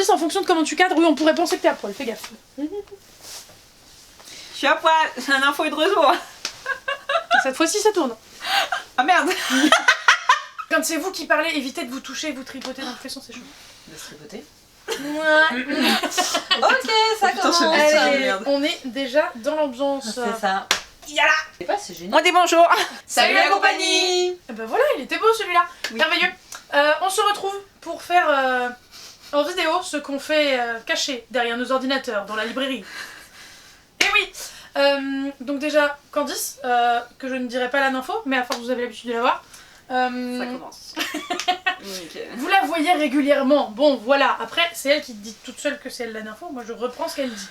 Candice, en fonction de comment tu cadres, oui, on pourrait penser que t'es à poil, fais gaffe. Je suis à poil, j'ai un info et de retour. Cette fois-ci, ça tourne. Ah merde. Quand c'est vous qui parlez, évitez de vous toucher et vous tripoter dans le faison, c'est chaud. De se tripoter. Ok, ça Putain, je commence. vais Allez, merde. on est déjà dans l'ambiance. C'est ça. Yala. C'est pas, c'est génial. On dit bonjour. Salut la compagnie. Et ben voilà, il était beau celui-là. Oui. Merveilleux. On se retrouve pour faire en vidéo ce qu'on fait caché derrière nos ordinateurs dans la librairie. Et oui. Donc déjà, Candice, que je ne dirai pas la nympho, mais à force vous avez l'habitude de la voir. Ça commence. Nickel. Vous la voyez régulièrement. Bon, voilà. Après, c'est elle qui dit toute seule que c'est elle la nympho. Moi, je reprends ce qu'elle dit.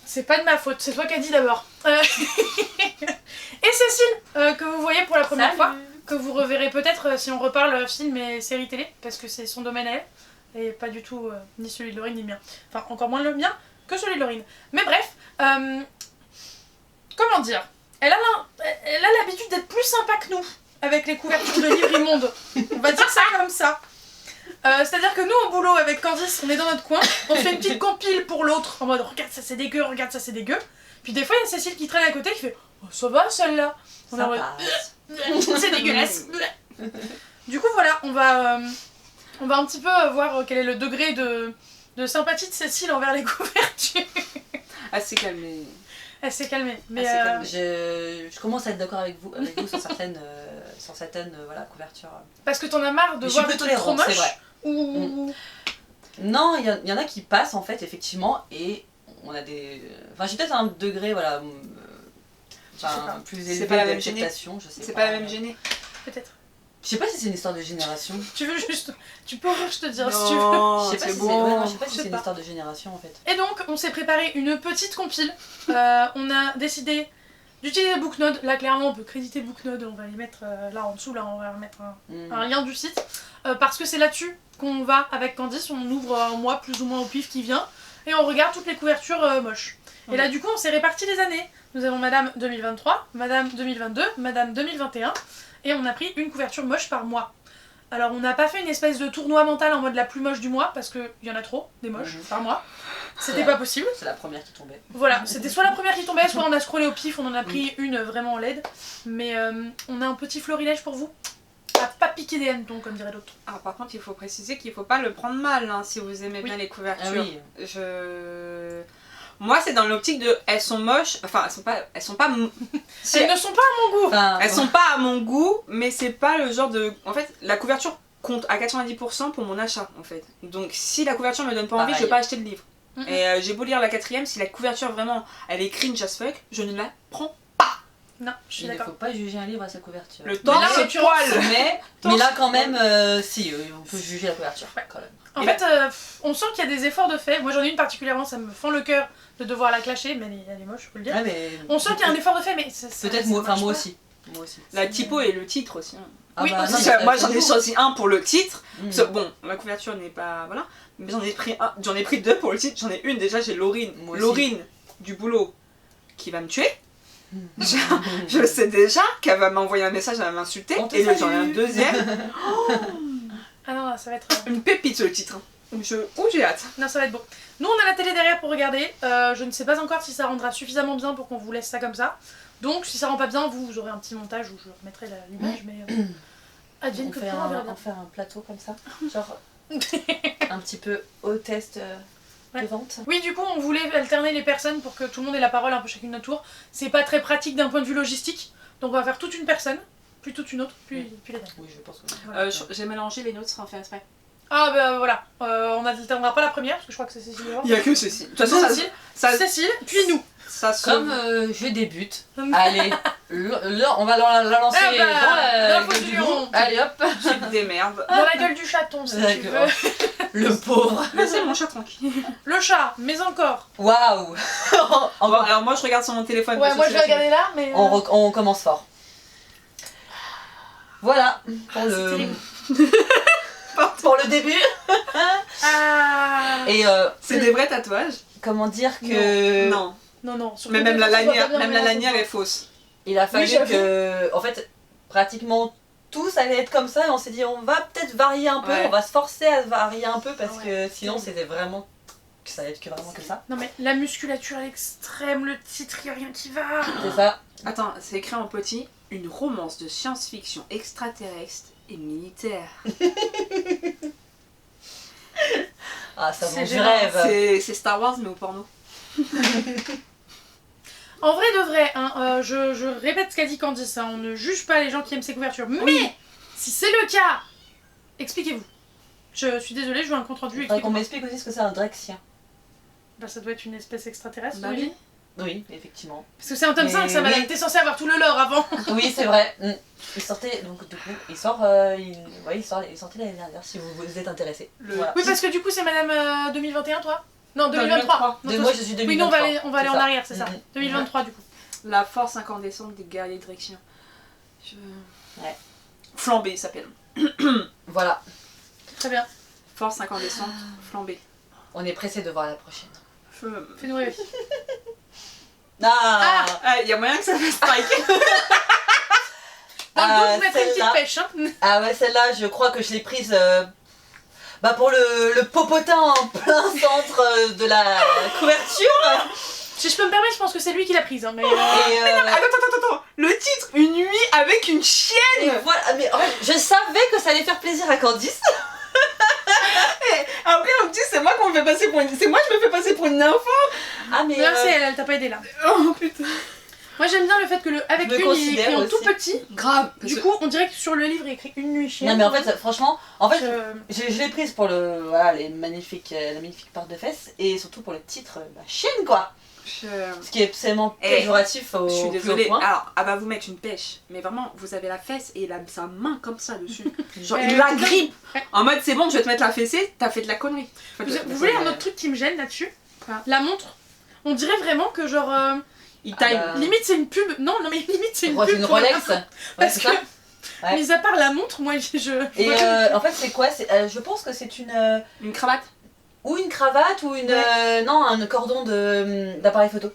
C'est pas de ma faute. C'est toi qui as dit d'abord. Et Cécile, que vous voyez pour la première fois, que vous reverrez peut-être si on reparle film et séries télé, parce que c'est son domaine à elle, et pas du tout ni celui de Laurine ni le mien. Enfin, encore moins le mien que celui de Laurine. Mais bref, comment dire, elle a l'habitude d'être plus sympa que nous avec les couvertures de livres immondes. On va dire ça comme ça. C'est-à-dire que nous au boulot avec Candice, on est dans notre coin, on fait une petite compile pour l'autre en mode regarde ça c'est dégueu, regarde ça c'est dégueu. Puis des fois il y a Cécile qui traîne à côté qui fait oh, ça va celle-là. On est en mode c'est dégueulasse. Du coup voilà, on va un petit peu voir quel est le degré de sympathie de Cécile envers les couvertures. Assez calmé. Elle s'est calmée. Mais calmée. Je commence à être d'accord avec vous sur certaines, voilà, couvertures. parce que t'en as marre de Mais voir je des suis trucs trop tolérante, c'est moches vrai. ou... Non, il y en a qui passent en fait, effectivement, et on a des. Enfin, j'ai peut-être un degré, voilà. Enfin, plus C'est élevé pas la même gênée. d'acceptation, je sais pas. C'est pas la même gênée. Peut-être. Je sais pas si c'est une histoire de génération. Tu veux juste... Tu peux ouvrir, je te dirai si tu veux. Non, Je sais pas c'est si bon. ouais, non, je sais pas si Je c'est sais une pas. histoire de génération en fait. Et donc, on s'est préparé une petite compile. On a décidé d'utiliser Booknode. Là, clairement, on peut créditer Booknode. On va les mettre là en dessous. Là, on va mettre un lien du site. Parce que c'est là-dessus qu'on va avec Candice. On ouvre un mois plus ou moins au pif qui vient. Et on regarde toutes les couvertures moches. Et là, du coup, on s'est réparti les années. Nous avons Madame 2023, Madame 2022, Madame 2021. Et on a pris une couverture moche par mois. Alors, on n'a pas fait une espèce de tournoi mental en mode la plus moche du mois. Parce qu'il y en a trop, des moches, par mois. C'était pas possible. C'est la première qui tombait. Voilà, c'était soit la première qui tombait, soit on a scrollé au pif, on en a pris une vraiment en LED. Mais on a un petit florilège pour vous. À pas piquer des hannetons, comme dirait l'autre. Alors par contre, il faut préciser qu'il faut pas le prendre mal hein, si vous aimez bien les couvertures. Ah oui. Moi, c'est dans l'optique de elles sont moches, enfin elles sont pas Elles ne sont pas à mon goût. Enfin, elles sont pas à mon goût, mais c'est pas le genre de en fait, la couverture compte à 90% pour mon achat en fait. Donc si la couverture me donne pas envie, Pareil. je vais pas acheter le livre. Et j'ai beau lire la 4ème, si la couverture vraiment elle est cringe as fuck, je ne la prends. Non, je suis il ne d'accord. faut pas juger un livre à sa couverture. Le temps là, en se l'occurrence, poil. Mais là quand même, si, on peut juger la couverture quand même. En Et fait, on sent qu'il y a des efforts de fait. Moi j'en ai une particulièrement, ça me fend le cœur de devoir la clasher, mais elle est moche, je peux le dire. Ouais, mais On sent qu'il y a un effort de fait, mais peut-être moi, enfin moi aussi. Moi aussi. La typo et le titre aussi. Hein. Ah Oui, bah, aussi. non, Parce mais que moi j'en ai toujours. choisi un pour le titre. Mm. Bon, la couverture n'est pas. Voilà. Mais j'en ai pris un, j'en ai pris deux pour le titre. J'en ai une déjà, j'ai Laurine. Moi aussi. Laurine du boulot qui va me tuer. Je sais déjà qu'elle va m'envoyer un message, elle va m'insulter. On te Et j'en ai salue. un deuxième. Ah non, ça va être... Une pépite le titre. J'ai hâte. Non, ça va être beau. Nous, on a la télé derrière pour regarder. Je ne sais pas encore si ça rendra suffisamment bien pour qu'on vous laisse ça comme ça. Donc, si ça rend pas bien, vous aurez un petit montage où je remettrai l'image, mais... advienne On que fait pourra, on verra bien. un plateau comme ça, genre un petit peu au test Ouais. de vente. Oui, du coup, on voulait alterner les personnes pour que tout le monde ait la parole un peu chacune notre tour. C'est pas très pratique d'un point de vue logistique. Donc, on va faire toute une personne, puis toute une autre, puis les dames. Oui, je pense que Voilà. J'ai mélangé les notes sans faire exprès. Ah, bah voilà. On n'alternera pas la première, parce que je crois que c'est Cécile devant. Il y a que ceci. De toute façon, Cécile, ça, Cécile, puis nous. ça se. comme je débute, allez, là, on va la lancer Ah bah, dans la l'info gueule du du lion. loup. Allez hop, Tu te démerdes. Dans la gueule du chaton, si tu D'accord. veux. le pauvre. Laissez mon chat tranquille. Le chat, mais encore. Waouh. Bon, alors moi je regarde sur mon téléphone. Ouais, parce que moi c'est je vais la regarder là, mais... On commence fort. Voilà pour c'est le terrible. pour le début. Ah. Et C'est des vrais tatouages. comment dire que Non. Non, sur Mais ton même la téléphone, tu vois lanière, pas bien même la comment lanière ça est fausse. il a fallu j'avoue. que, en fait, pratiquement tous allaient être comme ça et on s'est dit on va peut-être varier un peu, Ouais. on va se forcer à varier un peu parce Ouais. que sinon c'était vraiment que ça allait être que vraiment que ça. Non mais la musculature à l'extrême, le titre, y a rien qui va. C'est ça. Attends, c'est écrit en petit, une romance de science-fiction extraterrestre et militaire. Ah ça C'est vend du gênant. rêve. C'est Star Wars mais au porno. En vrai de vrai, hein, je répète ce qu'a dit Candice, hein, on ne juge pas les gens qui aiment ces couvertures. Mais si c'est le cas, expliquez-vous. Je suis désolée, je veux un compte rendu. Il faudrait qu'on expliquez-moi. m'explique aussi ce que c'est un Drexien. Bah ça doit être une espèce extraterrestre, Bah oui. oui. Oui, effectivement. Parce que c'est un tome Mais 5, ça va. oui. T'es censé avoir tout le lore avant. Oui, c'est vrai. Il sortait, donc du coup, il sort, il sortait l'année dernière si vous êtes intéressé. Le- Voilà. Oui, parce que du coup, c'est madame 2021, toi? Non, 2023. Non, toi, Moi je suis 2023. oui, non, on va aller c'est en ça. arrière, c'est ça. 2023, du coup. La force incandescente des guerriers drexiens. Ouais. Flambée, il s'appelle. Voilà. Très bien. Force incandescente, flambée. On est pressé de voir la prochaine. Fais-nous rêver. Ah, Ah, y a moyen que ça fasse strike. Dans le dos, je mettrai une celle-là. petite pêche. Hein. Ah ouais, celle-là, je crois que je l'ai prise pour le popotin en plein centre de la couverture. Si je peux me permettre, je pense que c'est lui qui l'a prise. Hein, mais, Attends. Le titre, une nuit avec une chienne. et voilà, mais en fait, je savais que ça allait faire plaisir à Candice. Après, on me dit, c'est moi qu'on me fait passer pour une. C'est moi, je me fais passer pour une nympho. Ah mais Là, c'est elle, elle t'a pas aidé là. Oh putain. Moi, j'aime bien le fait que le avec Je me une, il est considère écrit en aussi. tout petit. Grave. Du coup, on dirait que sur le livre, il est écrit une nuit chienne. non mais en fait, franchement, Je- je l'ai prise pour la magnifique part de fesses et surtout pour le titre, la chienne quoi. Ce qui est absolument péjoratif au Je suis plus haut désolée. point. Alors, elle va vous mettre une pêche. Mais vraiment, vous avez la fesse et sa main comme ça dessus. Genre, Euh, il la putain. grippe. Ouais. En mode, c'est bon, je vais te mettre la fessée, t'as fait de la connerie. Vous voulez un autre truc qui me gêne là-dessus? La montre. On dirait vraiment que genre... Il taille. Ah bah. limite c'est une pub. Non, mais limite c'est une Ouais, pub. c'est une pour la- Rolex. Ouais, Parce c'est que, ça. Ouais. mis à part la montre, moi je Et vois- en fait, c'est quoi? Je pense que c'est Une cravate. ou une cravate ou une non un cordon d'appareil photo.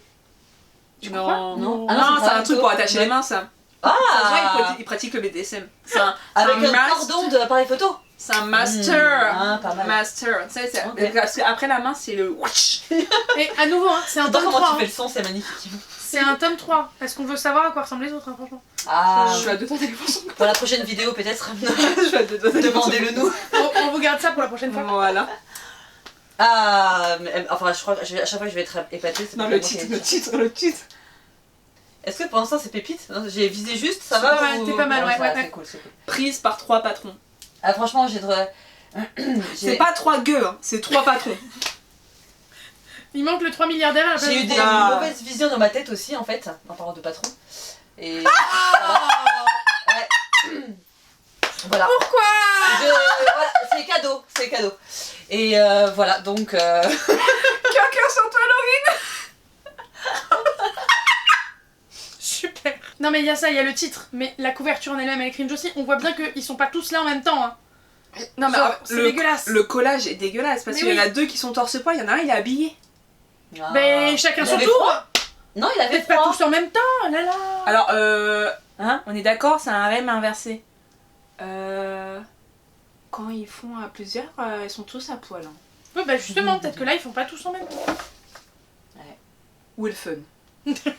Tu Non, crois non. Non. Non, Ah non, c'est c'est pas un un truc photo. pour attacher les mains, ça. Ça se Ah voit, il pratique le BDSM. C'est avec un masque. cordon d'appareil photo. C'est un master. Ah, pas mal. Master. Tu sais, Ok. parce qu'après la main, c'est le whoosh. Et à nouveau, hein, c'est un J'adore tome comment 3. tu fais hein. le son, c'est magnifique. C'est un tome 3. Est-ce qu'on veut savoir à quoi ressemblent les autres, hein, franchement? Ah, Je suis à deux doigts d'aller voir son pour la prochaine vidéo peut-être. Je suis à deux doigts d'aller voir son Demandez-le nous. On vous garde ça pour la prochaine fois. Voilà. Ah, enfin je crois que à chaque fois que je vais être épatée. c'est Non, pas le moi qui titre, ai le titre, le titre. Est-ce que pour l'instant c'est pépite? Non, j'ai visé juste, ça C'est va pas mal, ou- t'es pas mal, Bon, ouais, ça va, ouais. c'est cool, c'est cool. Prise par 3 patrons. Ah franchement j'ai C'est pas 3 gueux, hein, c'est 3 patrons. Il manque le 3 milliardaires à la place J'ai eu du des trois. mauvaises visions dans ma tête aussi en fait, en parlant de patron. Et voilà. Pourquoi? Voilà, c'est cadeau, c'est cadeau. Et voilà, donc Quelqu'un sur toi, Laurine. Super. Non mais il y a ça, il y a le titre. Mais la couverture en elle-même, elle est cringe aussi. On voit bien qu'ils sont pas tous là en même temps. Hein. Non, mais Genre, c'est dégueulasse. le collage est dégueulasse parce Mais qu'il y en a oui. 2 qui sont torse-poil, il y en a un, il est habillé. Ah. Mais chacun Il son avait tour. froid. Non, il avait Peut-être pas froid. tous en même temps. Là là. Alors, hein, on est d'accord, c'est un rème inversé. Quand ils font à plusieurs, ils sont tous à poil. Hein. Oui, bah justement, peut-être que là ils font pas tous en même temps. Où est le fun? C'est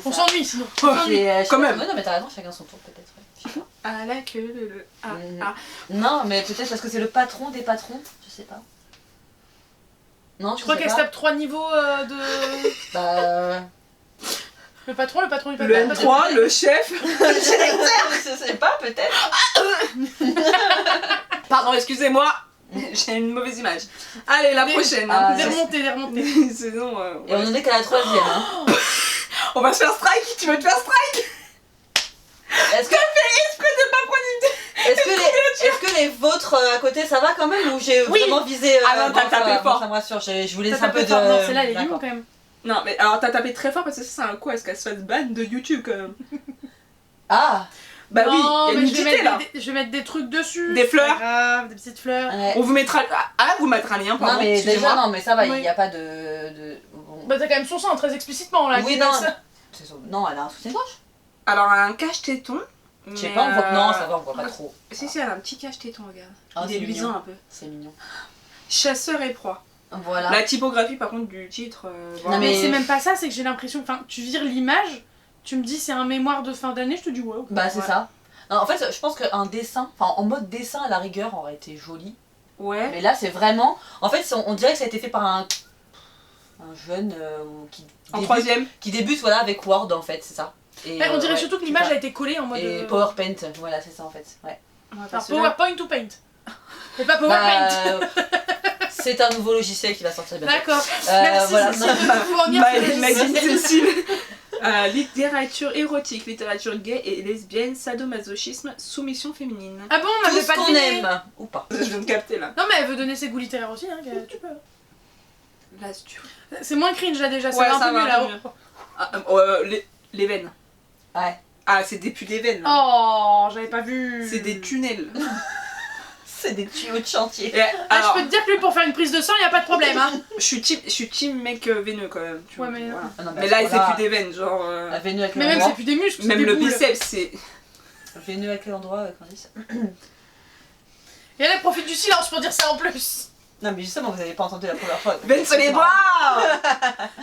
On ça. s'ennuie sinon. On s'ennuie. Et, Quand même. Ouais, non mais t'as raison, chacun son tour peut-être. Ouais. Je sais pas. Ah la queue, le. Ah, Mhm. ah. Non, mais peut-être parce que c'est le patron des patrons, je sais pas. Non, Je crois qu'elle se tape 3 niveaux de. Bah. Le patron du patron. Le M3, le chef. je sais pas, peut-être. Pardon, excusez-moi, j'ai une mauvaise image. Allez, la Des- prochaine. Ah, hein. Des remontées, des remontées. Sinon, Et on en est qu'à la troisième. Hein. on va se faire strike. Tu veux te faire strike? Est-ce que, est-ce que les vôtres à côté ça va quand même ou j'ai Oui. vraiment visé Ah non, t'as tapé fort. Ça me rassure, je vous laisse Ça un peu tape de. fort. Non, celle-là elle est D'accord. limite quand même. Non, mais alors t'as tapé très fort parce que ça, c'est un coup à ce qu'elle se fasse ban de YouTube quand même. Ah. Bah Non, oui, il y a mais une je vais nudité là. mettre je vais mettre des trucs dessus. Des c'est fleurs. pas grave, des petites fleurs. Ouais. On vous mettra. Ah, vous mettra un lien, pardon. Non mais déjà excusez-moi. non mais ça va, il Oui. n'y a pas de... Bon. Bah t'as quand même son sang très explicitement là. Oui, qui non. laisse- Non, elle a un soutien-gorge. Alors, un cache-téton Je sais pas, on voit. Non, ça va, on voit pas trop. Si, elle a un petit cache-téton, regarde. Ah, Il est luisant un peu. C'est mignon. Chasseur et proie. Voilà. La typographie, par contre, du titre. Non, mais c'est même pas ça, c'est que j'ai l'impression. Enfin, tu vires l'image, tu me dis c'est un mémoire de fin d'année, je te dis ouais. Okay. Bah, c'est ça. Non, en fait, je pense qu'un dessin, enfin, en mode dessin à la rigueur, aurait été joli. Ouais. Mais là, c'est vraiment. En fait, on dirait que ça a été fait par un jeune qui débute voilà, avec Word, en fait, c'est ça. Et, on dirait surtout que l'image a été collée en mode. Et PowerPaint, voilà, c'est ça en fait. Ouais. Alors, PowerPoint ou Paint. C'est pas PowerPoint. C'est un nouveau logiciel qui va sortir bientôt. D'accord. Merci voilà. Cécile de nous fournir ce Magazine logiciel. Cécile. Littérature érotique, littérature gay et lesbienne, sadomasochisme, soumission féminine. Ah bon, on Tout m'avait ce pas qu'on deviné. aime ou pas. Je viens de capter là. Non mais elle veut donner ses goûts littéraires aussi, hein, tu peux. Là, si tu veux. C'est moins cringe là déjà, ça Ouais, va un ça peu va, mieux un là. peu mieux. Les veines. Ouais. Ah, c'est des plus des veines. Là. Oh, j'avais pas vu. C'est des tunnels. C'est des tuyaux de chantier. Et, alors, je peux te dire que lui pour faire une prise de sang, y a pas de problème hein. je suis team mec veineux quand même. Ouais, mais voilà. Ah non, Mais là, c'est c'est plus des veines, genre. La veineux à quel Mais même endroit c'est plus des muscles, c'est Même des le boules. biceps, c'est. Veineux à quel endroit, Candice? Et elle profite du silence pour dire ça en plus. Non, mais justement, vous avez pas entendu la première fois. Veine sur les bras.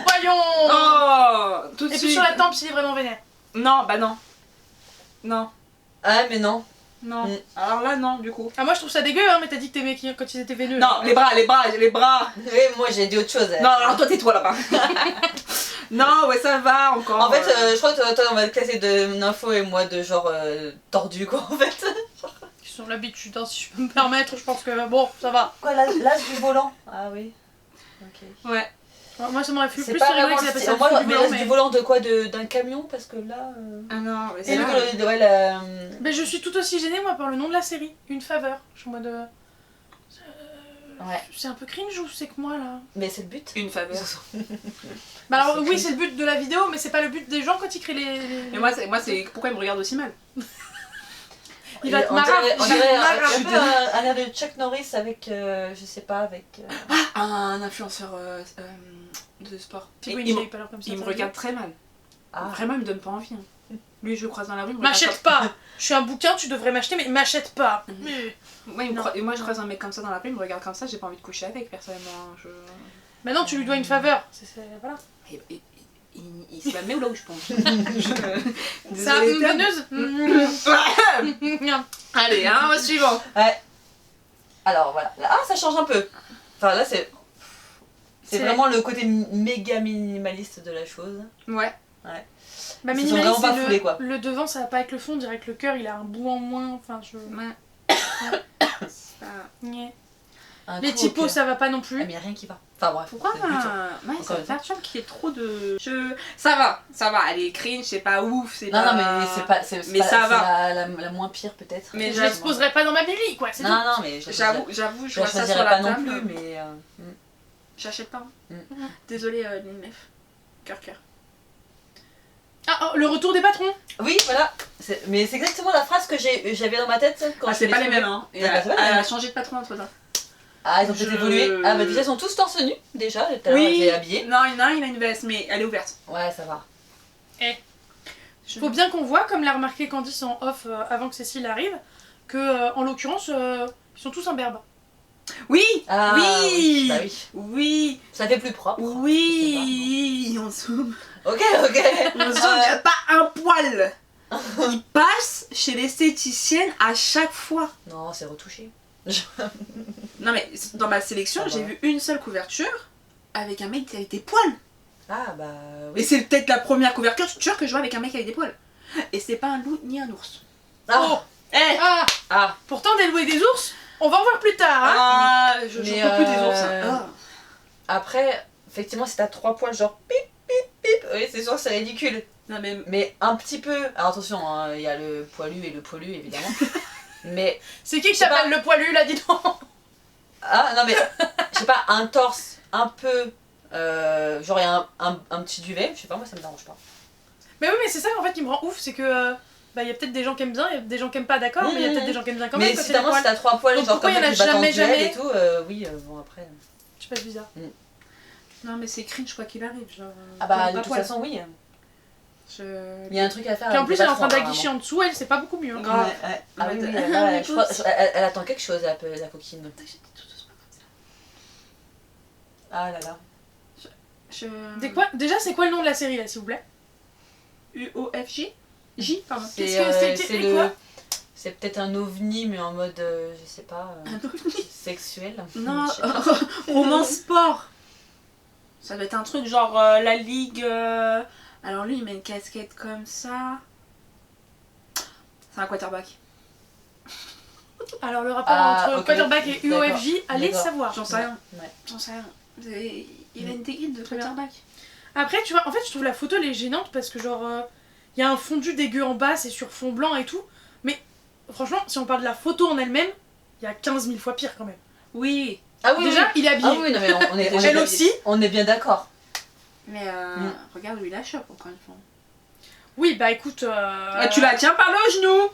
Voyons. Oh, tout de Et suite. puis sur la tempe s'il est vraiment vénère. Non, bah non. Non. Ah, mais non. Non. Mm. Alors là, non, du coup. Ah moi je trouve ça dégueu hein, mais t'as dit que t'aimais quand ils étaient véneux. Non, les bras. Oui, moi j'ai dit autre chose. Non, alors toi, tais-toi là-bas. Non, ouais, ça va encore. En fait, je crois que toi on va te classer de Nympho et moi de genre tordu quoi en fait. Ils sont l'habitude hein, si je peux me permettre, je pense que bon, ça va. Quoi, l'as du volant? Ah oui. Ok. Ouais. Moi ça m'aurait fait C'est plus pas rigoler vraiment que ça le appelle style. ça Moi, le fou du mais volant, l'as du volant de quoi? D'un camion? Parce que là. Ah non, mais Et c'est le, là. ouais, la. Mais je suis tout aussi gênée moi par le nom de la série, Une faveur. Je suis en mode... Ouais. C'est un peu cringe ou c'est que moi là? Mais c'est le but. Une faveur. Bah alors C'est oui cringe. c'est le but de la vidéo mais c'est pas le but des gens quand ils créent les... Mais moi, c'est pourquoi il me regarde aussi mal. Il va te On dirait, on dirait marrer. un peu un air de Chuck Norris avec. Je sais pas, avec. Un influenceur de sport. Thibaut Il Inchey, me- pas l'air comme ça, il me ça va regarde très mal. Ah. Vraiment, il me donne pas envie. Hein. Lui, je le croise dans la rue. il me regarde M'achète pas. Je suis un bouquin, tu devrais m'acheter, mais m'achète pas. Mhm. Mais... Moi, Non. et moi, je croise un mec comme ça dans la rue, il me regarde comme ça, j'ai pas envie de coucher avec, personnellement. Maintenant, tu lui dois une faveur. Voilà. Il se la met où là où je pense. C'est un veineuse. Allez, hein, au suivant. Ouais. Alors voilà. Ah, ça change un peu. Enfin là, c'est C'est vraiment le côté méga minimaliste de la chose. Ouais. Bah, Ils sont minimaliste, vraiment pas c'est foulés, quoi. le devant, ça va pas avec le fond. On dirait que le cœur, il a un bout en moins. Enfin, je... Ouais. Ça- Ouais. Un Les coup au typos, cœur. ça va pas non Ah, plus. mais y a rien qui va. Enfin bref. Pourquoi c'est le but, hein. Ouais, Encore ça me une fois. perturbe qu'il y ait trop de. Ça va, elle est cringe, c'est pas ouf, c'est Non, pas. non, mais c'est pas. Mais pas- ça c'est va. la moins pire peut-être. Mais Je l'exposerai pas dans ma Billy, quoi. C'est Non, tout. non, mais je J'avoue, je je vois la ça sur choisirais la pas non table. plus, mais. J'achète pas. Mm. Désolée, Linef. Cœur. Ah, oh, le retour des patrons. Oui, voilà. Mais c'est exactement la phrase que j'avais dans ma tête quand Ah, je c'est l'ai pas les trouvée. mêmes, hein. Et Ah, bah, elle, c'est pas les elle mêmes. a changé de patron entre temps. Ah, ils ont peut-être Je- évolué. Ah, bah déjà, ils sont tous torse nu, déjà. Tout à l'heure, Oui. j'ai habillé. Non, il y en a un, il a une veste, mais elle est ouverte. Ouais, ça va. Faut bien qu'on voit, comme l'a remarqué Candice en off avant que Cécile arrive, que en l'occurrence, ils sont tous imberbes. Oui. Ah, Oui. Bah oui. Oui. Ça fait plus propre. Oui. On zoome. Ok, ok. On zoome, il n'y a pas un poil. Il passe chez l'esthéticienne à chaque fois. Non, c'est retouché. Non mais dans ma sélection, Ah bah. j'ai vu une seule couverture avec un mec qui avait des poils. Ah, bah Et oui. c'est peut-être la première couverture que je vois avec un mec avec des poils. Et c'est pas un loup ni un ours. Ah, Eh Ah, ah. pourtant des loups et des ours, on va en voir plus tard. Hein. Ah, je Mais, peux plus des ours. hein. Ah. Après, effectivement, si t'as 3 poils, genre pip, pip, pip, oui, c'est sûr, c'est ridicule. Non mais Mais un petit peu. Alors attention, hein, il y a le poilu et le poilu, évidemment. Mais. C'est qui Je sais s'appelle le poilu là, dis donc. Ah, non, mais. Je sais pas, un torse un peu. Genre, il y a un petit duvet, je sais pas, moi ça me dérange pas. Mais oui, mais c'est ça en fait qui me rend ouf, c'est que bah il y a peut-être des gens qui aiment bien, il y a des gens qui aiment pas, d'accord, mais il y a peut-être des gens qui aiment bien quand même. Mais quand si c'est des t'as poils. si t'as 3 poils, Donc genre pourquoi comme il y en a ça qui battent en jamais, duel jamais et tout, oui, bon après. Je sais pas, bizarre. non mais c'est cringe quoi qu'il arrive. Genre, Ah bah, pas de toute poil. façon, oui. Il y a un truc à faire. Puis en avec plus, des elle est en train passeports, d'aguicher en dessous, elle, c'est pas beaucoup mieux. Hein. Grave. Ouais. Ah oui, Ouais, ouais, je crois, elle attend quelque chose, la coquine. Ah là là. Déjà, c'est quoi le nom de la série là, s'il vous plaît? UOFJ J, pardon. C'était quoi? C'est peut-être un ovni, mais en mode, je sais pas, Un ovni sexuel. Non, Je sais pas. roman sport. Ça doit être un truc genre la ligue. Alors lui, il met une casquette comme ça. C'est un quarterback. Alors, le rapport entre ok. quarterback et D'accord. UOFJ, allez D'accord. savoir. J'en sais rien. Ouais. J'en sais rien. Il a une technique de Très bien. quarterback. Après, tu vois, en fait, je trouve la photo elle est gênante parce que, genre, il y a un fondu dégueu en bas, c'est sur fond blanc et tout. Mais franchement, si on parle de la photo en elle-même, il y a 15 000 fois pire quand même. Oui. Ah oui, Déjà, oui. il est habillé. Ah oui, non, mais Elle aussi. on est bien d'accord. Mais regarde où il la chope encore une fois. Oui, bah écoute. Tu la tiens par le genou.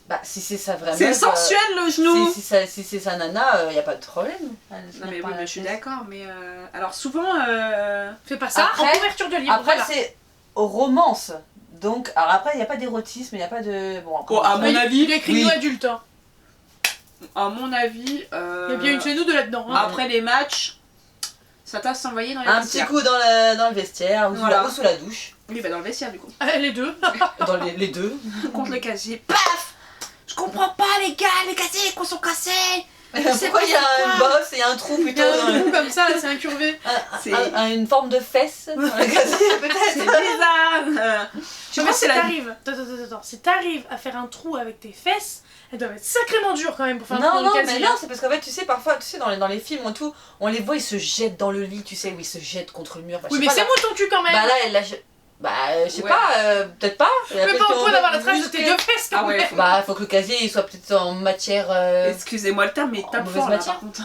Bah, si c'est ça vraiment. C'est sensuel le genou. Si c'est sa nana, y a pas de problème. Non mais oui, mais je suis d'accord. Mais alors souvent. Fais pas ça Après- en couverture de livre. Après, voilà. c'est romance. Donc, alors après, il n'y a pas d'érotisme, il n'y a pas de. Bon, après, Oh, à mon Il- avis, Il est écrit oui. nous adulte. Hein. À mon avis. Il y a bien une chez nous de là-dedans. Hein. Après les matchs, ça t'a s'envoyer dans les un petit vestiaires. coup dans le vestiaire, ou, Voilà. sous la douche. Oui, bah dans le vestiaire du coup. Les deux. Dans les deux. Contre le casier. Paf. Je comprends pas les gars, les casiers quoi sont cassés. Pourquoi il y a un boss et un trou Il plutôt y a dans un le- trou comme ça, c'est incurvé. C'est- une forme de fesse dans le casier, C'est peut-être. bizarre. Je Mais pense que si c'est la. t'arrives, attends, si t'arrives à faire un trou avec tes fesses, elles doivent être sacrément dures quand même pour faire un trou Non, dans non, le mais casier. non, c'est parce qu'en fait, tu sais, parfois, tu sais, dans les films et tout, on les voit, ils se jettent dans le lit, tu sais, où ils se jettent contre le mur. Bah, je Oui, sais mais pas, c'est là- mou ton cul quand même. Bah là, elle l'a. Bah, je sais Ouais. pas, peut-être pas. Mais pas au point d'avoir la trace de tes deux fesses quand Ah ouais. même. Bah, faut que le casier il soit peut-être en matière. Excusez-moi le terme, mais en tape mauvaise fort là matière. par contre.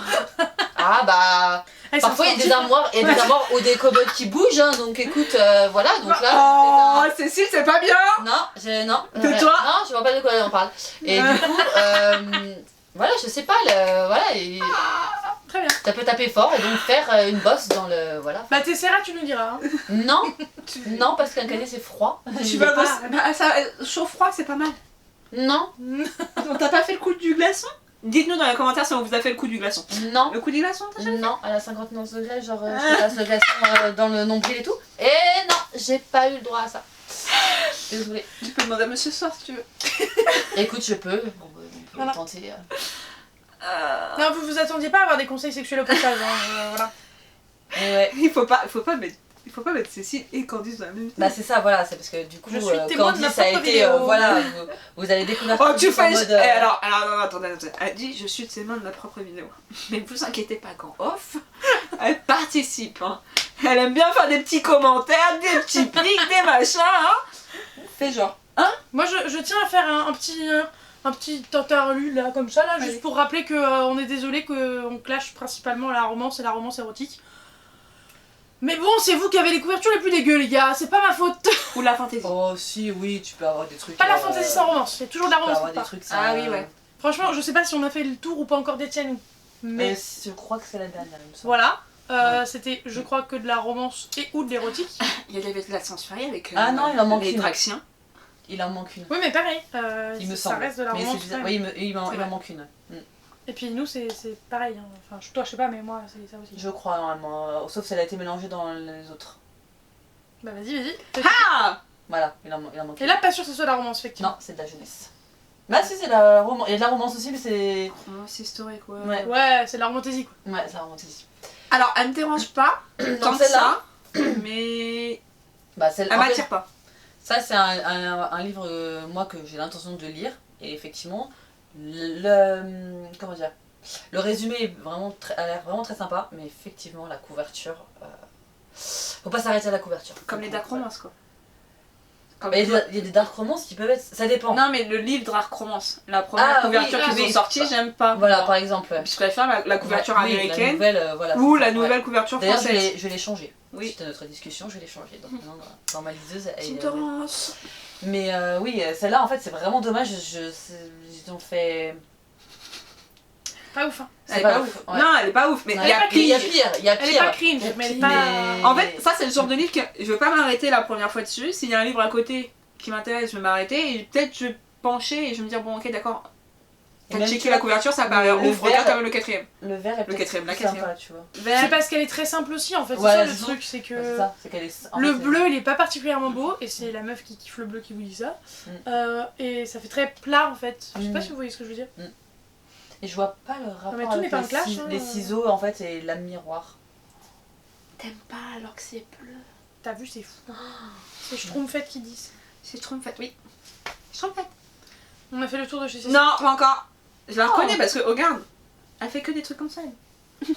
Ah bah. Eh, c'est Parfois il y a sportif. des armoires, ou des commodes qui bougent, hein, donc écoute, voilà, donc là. Oh, Cécile, c'est pas bien. Non, Tais-toi. non, je vois pas de quoi on parle. Et du coup, voilà, je sais pas, voilà, et Très bien. ça peut taper fort et donc faire une bosse dans le. Voilà. Bah t'essaieras, tu nous diras. Hein. Non, non, parce qu'un casier c'est froid. Tu vas bosser. Bah, ça, chaud-froid, c'est pas mal. Non, On t'a pas fait le coup du glaçon? Dites-nous dans les commentaires si on vous a fait le coup du glaçon. non. Le coup du glaçon, t'as jamais Non, à la 59 degrés, genre je te passe le glaçon dans le nombril et tout. Et non, j'ai pas eu le droit à ça. Désolée. Tu peux demander à Monsieur Soir si tu veux. Écoute, je peux. On peut Voilà. tenter. Non, vous vous attendiez pas à avoir des conseils sexuels au passage. Hein, voilà. Et ouais. Il faut pas mettre Cécile et Candice dans la même Bah c'est ça, voilà, c'est parce que du coup, Je suis témoin de ma Candice a propre été, vidéo. voilà, vous allez découvrir Oh, tu Candice en fais. mode, Alors, non, attendez. Elle dit je suis témoin de ma propre vidéo. Mais ne vous inquiétez pas qu'en off, elle participe. Hein. Elle aime bien faire des petits commentaires, des petits pics, des machins. Hein. Fais genre. Moi, je tiens à faire un petit interlude là, comme ça, là, Allez. juste pour rappeler que on est désolé qu'on clash principalement la romance et la romance érotique. Mais bon, c'est vous qui avez les couvertures les plus dégueu, les gars, c'est pas ma faute. Ou la fantaisie. Oh si, oui, tu peux avoir des trucs. Pas la fantaisie sans romance, c'est toujours de la Tu peux romance. avoir quelque des part. trucs. Ah oui, ouais. Franchement, je sais pas si on a fait le tour ou pas encore des tiennes, mais Je crois que c'est la dernière, il me semble. voilà. C'était, je crois, que de la romance et ou de l'érotique. Il y avait de la sensualité avec Ah non, il en manque les une. Draxiens. Il en manque une. Oui, mais pareil, Il me ça semble. reste de la Mais romance. c'est quand bizarre. même. Oui, il C'est en vrai. manque une. Et puis nous, c'est pareil. Hein. Enfin, toi, je sais pas, mais moi, c'est ça aussi. Je crois normalement, sauf si elle a été mélangée dans les autres. Bah vas-y. Ah. Voilà, il en manque Et une. là, pas sûr que ce soit la romance, effectivement. Non, c'est de la jeunesse. Bah si, c'est la romance. Il y a de la romance aussi, mais c'est. Oh, c'est historique, ouais. Ouais. Ouais, c'est de la romantaisie, quoi. Ouais, c'est la romance aussi. Alors, elle me dérange pas tant que celle-là. ça, mais Bah celle. elle en fait, m'attire pas. ça c'est un livre moi que j'ai l'intention de lire et effectivement comment dire, le résumé est vraiment a l'air vraiment très sympa, mais effectivement la couverture faut pas s'arrêter à la couverture. Comme les dark romance, quoi. Comme Bah, il y a des dark romances qui peuvent être, ça dépend. Non, mais le livre Dark Romance, la première Ah, couverture oui, qu'ils oui. ont sortie, j'aime pas. Voilà, par exemple. Je préfère la couverture Ouais, oui, américaine la nouvelle, voilà, ou c'est la ça, nouvelle ouais. couverture D'ailleurs, française. je l'ai changé. Oui. Suite à notre discussion, je l'ai changé. Donc maintenant, dans ma liseuse, Team elle- Torrance. Mais oui, celle-là, en fait, c'est vraiment dommage. Ils ont fait. Pas ouf, hein. Elle est pas ouf. Ouais. Non, elle est pas ouf. Mais Ouais. il y a Il y a pire. pire, il y a Elle est pire. pas cringe, Il y a mais elle est pire, pas- En fait, ça c'est le genre de livre que je veux pas m'arrêter la première fois dessus. S'il y a un livre à côté qui m'intéresse, je vais m'arrêter et peut-être je vais pencher et je vais me dire bon ok d'accord. Et T'as même, checké tu la vois, couverture, ça paraît le ouf, vert- regarde quand même le quatrième. Le vert est peut-être quatrième, la plus quatrième. sympa, tu vois. C'est parce qu'elle est très simple aussi en fait, c'est Ouais, ça le c'est ça. truc, c'est Ouais, c'est que ça, c'est qu'elle est. en le fait, bleu il est pas particulièrement beau et c'est la meuf qui kiffe le bleu qui vous dit ça. Et ça fait très plat en fait. Je sais pas si vous voyez ce que je veux dire. Et je vois pas le rapport mais tout n'est avec pas un clash, hein. les ciseaux en fait et la miroir. T'aimes pas alors que c'est bleu. T'as vu, c'est fou. C'est Schtroumpfette qui dit ça. C'est Schtroumpfette, oui. Schtroumpfette. On a fait le tour de chez Cécile. Non, pas encore. Je la reconnais parce que regarde, elle fait que des trucs comme ça. Elle.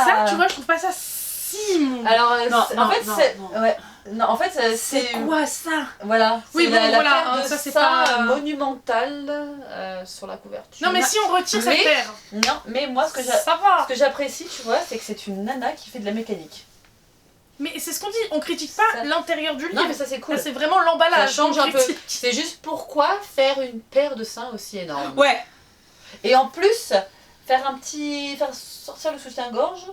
Ça, tu vois, je trouve pas ça si mon. Alors, Non, en non, fait, non, c'est. non. Ouais. Non, en fait, c'est. quoi ça? Voilà. Oui, c'est bon, la voilà, paire hein, de ça, c'est seins pas- monumentale sur la couverture. Non, mais si on retire Mais- cette paire, Non, mais moi, ce que ça va. j'apprécie, tu vois, c'est que c'est une nana qui fait de la mécanique. Mais c'est ce qu'on dit, on critique pas Ça- l'intérieur du livre. Non, mais ça, c'est cool. Là, c'est vraiment l'emballage. Ça change qu'on un peu. critique. C'est juste pourquoi faire une paire de seins aussi énorme. Ouais. Et en plus, faire sortir le soutien-gorge,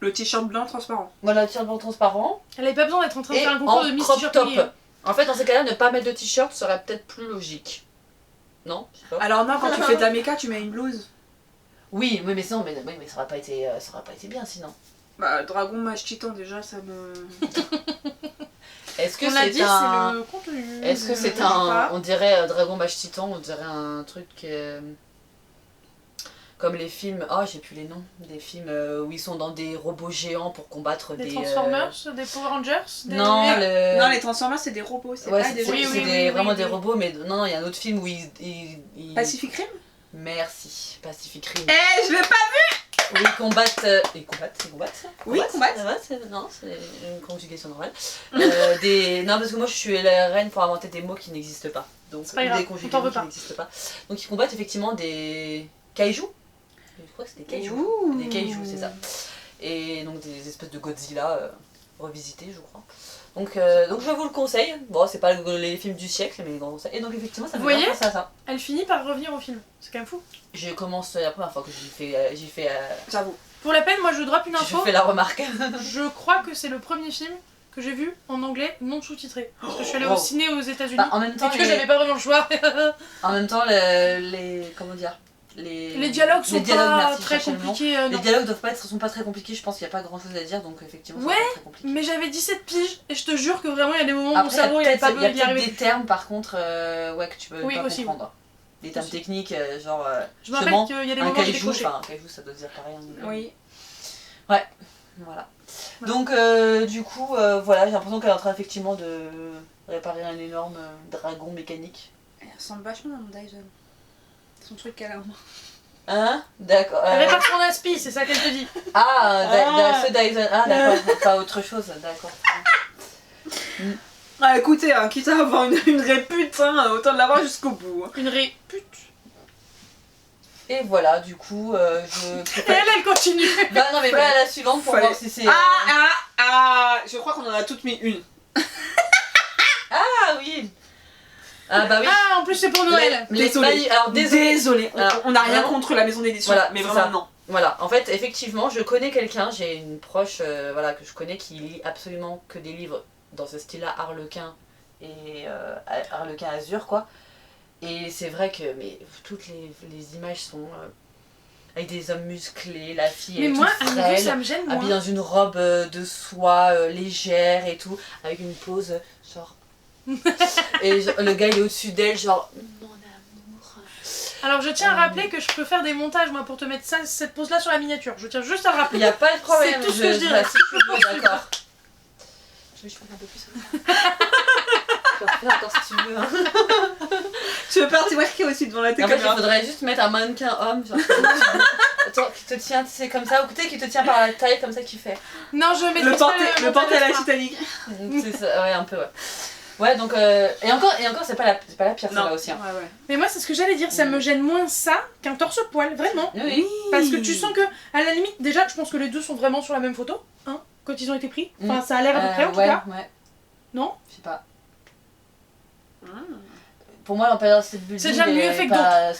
Le t-shirt blanc transparent. voilà, le tire-blanc transparent, Elle avait pas besoin d'être en train de et faire un concours en de Miss crop T-shirt top. mouillé. En fait, dans ces cas-là, ne pas mettre de t-shirt serait peut-être plus logique. Non, je sais pas. Alors non, quand tu fais de la méca, tu mets une blouse. Oui, mais sinon, mais ça aurait pas été bien sinon. Bah, Dragon Mage Titan, déjà, ça me... Est-ce que On l'a c'est dit, un... c'est le contenu. Est-ce que Je c'est sais un... pas. On dirait Dragon Mage Titan, on dirait un truc... Comme les films... Oh, j'ai plus les noms. Des films où ils sont dans des robots géants pour combattre Des des... Transformers, des Power Rangers des... Non, Non, les Transformers, c'est des robots, c'est Ouais, pas c'est des... Oui, c'est oui, des- oui, vraiment oui, des oui. robots, mais non, il y a un autre film où ils... Pacific Rim. Merci, Pacific Rim. Eh, je l'ai pas... Où ils combattent... Ils combattent Oui, combattent. Non, c'est une conjugation normale. Non, parce que moi je suis la reine pour inventer des mots qui n'existent pas. Donc, C'est pas ou grave, des on t'en conjugations veut qui pas. n'existent pas. Donc ils combattent effectivement des kaiju. Je crois que c'est des kaiju. Ouh. Des kaiju, c'est ça. Et donc des espèces de Godzilla revisités, je crois. Donc je vous le conseille. Bon, c'est pas les films du siècle, mais bon, et donc effectivement, ça me Vous fait voyez penser à ça. Elle finit par revenir au film. C'est quand même fou. Je commence la première fois que j'ai fait J'avoue. Pour la peine, moi je drop une info. la remarque. Je crois que c'est le premier film que j'ai vu en anglais non sous-titré. Parce que je suis allée Wow. au ciné aux États-Unis. Bah, en même temps, Et que j'avais pas vraiment le choix. En même temps, les comment dire, Les dialogues sont pas très compliqués. Les Non. dialogues sont pas très compliqués. Je pense qu'il y a pas grand chose à dire, donc effectivement, c'est Ouais, pas très compliqué. Mais j'avais 17 piges et je te jure que vraiment il y a des moments où mon Après, cerveau il avait pas il y a besoin d'y peut-être arriver. des termes par contre, ouais, que tu peux Oui, pas aussi, comprendre. Des termes Aussi. techniques, genre Je me rappelle justement, qu'il y a des un moments où j'ai kaiju, décroché. enfin un kaiju, ça doit dire pareil. Hein. Oui. Voilà. Donc du coup, voilà, j'ai l'impression qu'elle est en train effectivement de réparer un énorme dragon mécanique. Elle ressemble vachement à mon Dyson. Son truc qu'elle a en main. Hein? D'accord. Elle répare son aspi, c'est ça qu'elle te dit. Ce Dyson. Ah d'accord, pas autre chose, d'accord. Ah, écoutez, hein, quitte à avoir une répute, hein, autant de l'avoir jusqu'au bout. Une répute. Et voilà, du coup, je... Et elle continue. Bah non mais pas à la suivante pour Fallait- voir si c'est... Je crois qu'on en a toutes mis une. Ah oui. Ah bah oui. Ah, en plus c'est pour Noël. Désolée. Alors Désolée. Alors, On n'a rien vraiment, contre la maison d'édition, voilà, mais c'est vraiment ça. non. Voilà, en fait, effectivement, je connais quelqu'un, j'ai une proche voilà, que je connais qui lit absolument que des livres dans ce style-là, Harlequin et Harlequin Azur, quoi. Et c'est vrai que mais toutes les images sont avec des hommes musclés, la fille Mais elle est moi, toute à nouveau, frêle, ça me gêne habillée moins. dans une robe de soie légère et tout, avec une pose genre... et le gars il est au-dessus d'elle, genre... Mon amour... Alors je tiens à rappeler que je peux faire des montages moi pour te mettre ça, cette pose là sur la miniature. Je tiens juste à le Il rappeler. n'y a pas de problème. C'est tout ce que je dirais. Si tu veux, d'accord. Je peux faire un peu plus. Tu peux en faire encore si tu veux. Hein. Tu veux pas t'immarquer aussi devant la En fait, il caméra. faudrait juste mettre un mannequin homme, genre, attends, qui te tient, tu sais, comme ça, ou peut-être qui te tient par la taille, comme ça, qui fait. Non, je vais Le mettre porter à la Titanic. C'est ça, ouais, un peu, ouais. Ouais, donc, et encore, c'est pas la pire, celle-là aussi. Hein. Ouais. Mais moi, c'est ce que j'allais dire, ça me gêne moins ça qu'un torse-poil, vraiment. Oui. Parce que tu sens que, à la limite, déjà, je pense que les deux sont vraiment sur la même photo, hein, quand ils ont été pris. Enfin, ça a l'air à peu près en tout ouais, cas. ouais. Non? Je sais pas. Pour moi, l'Empire State Building. C'est déjà mieux fait que pas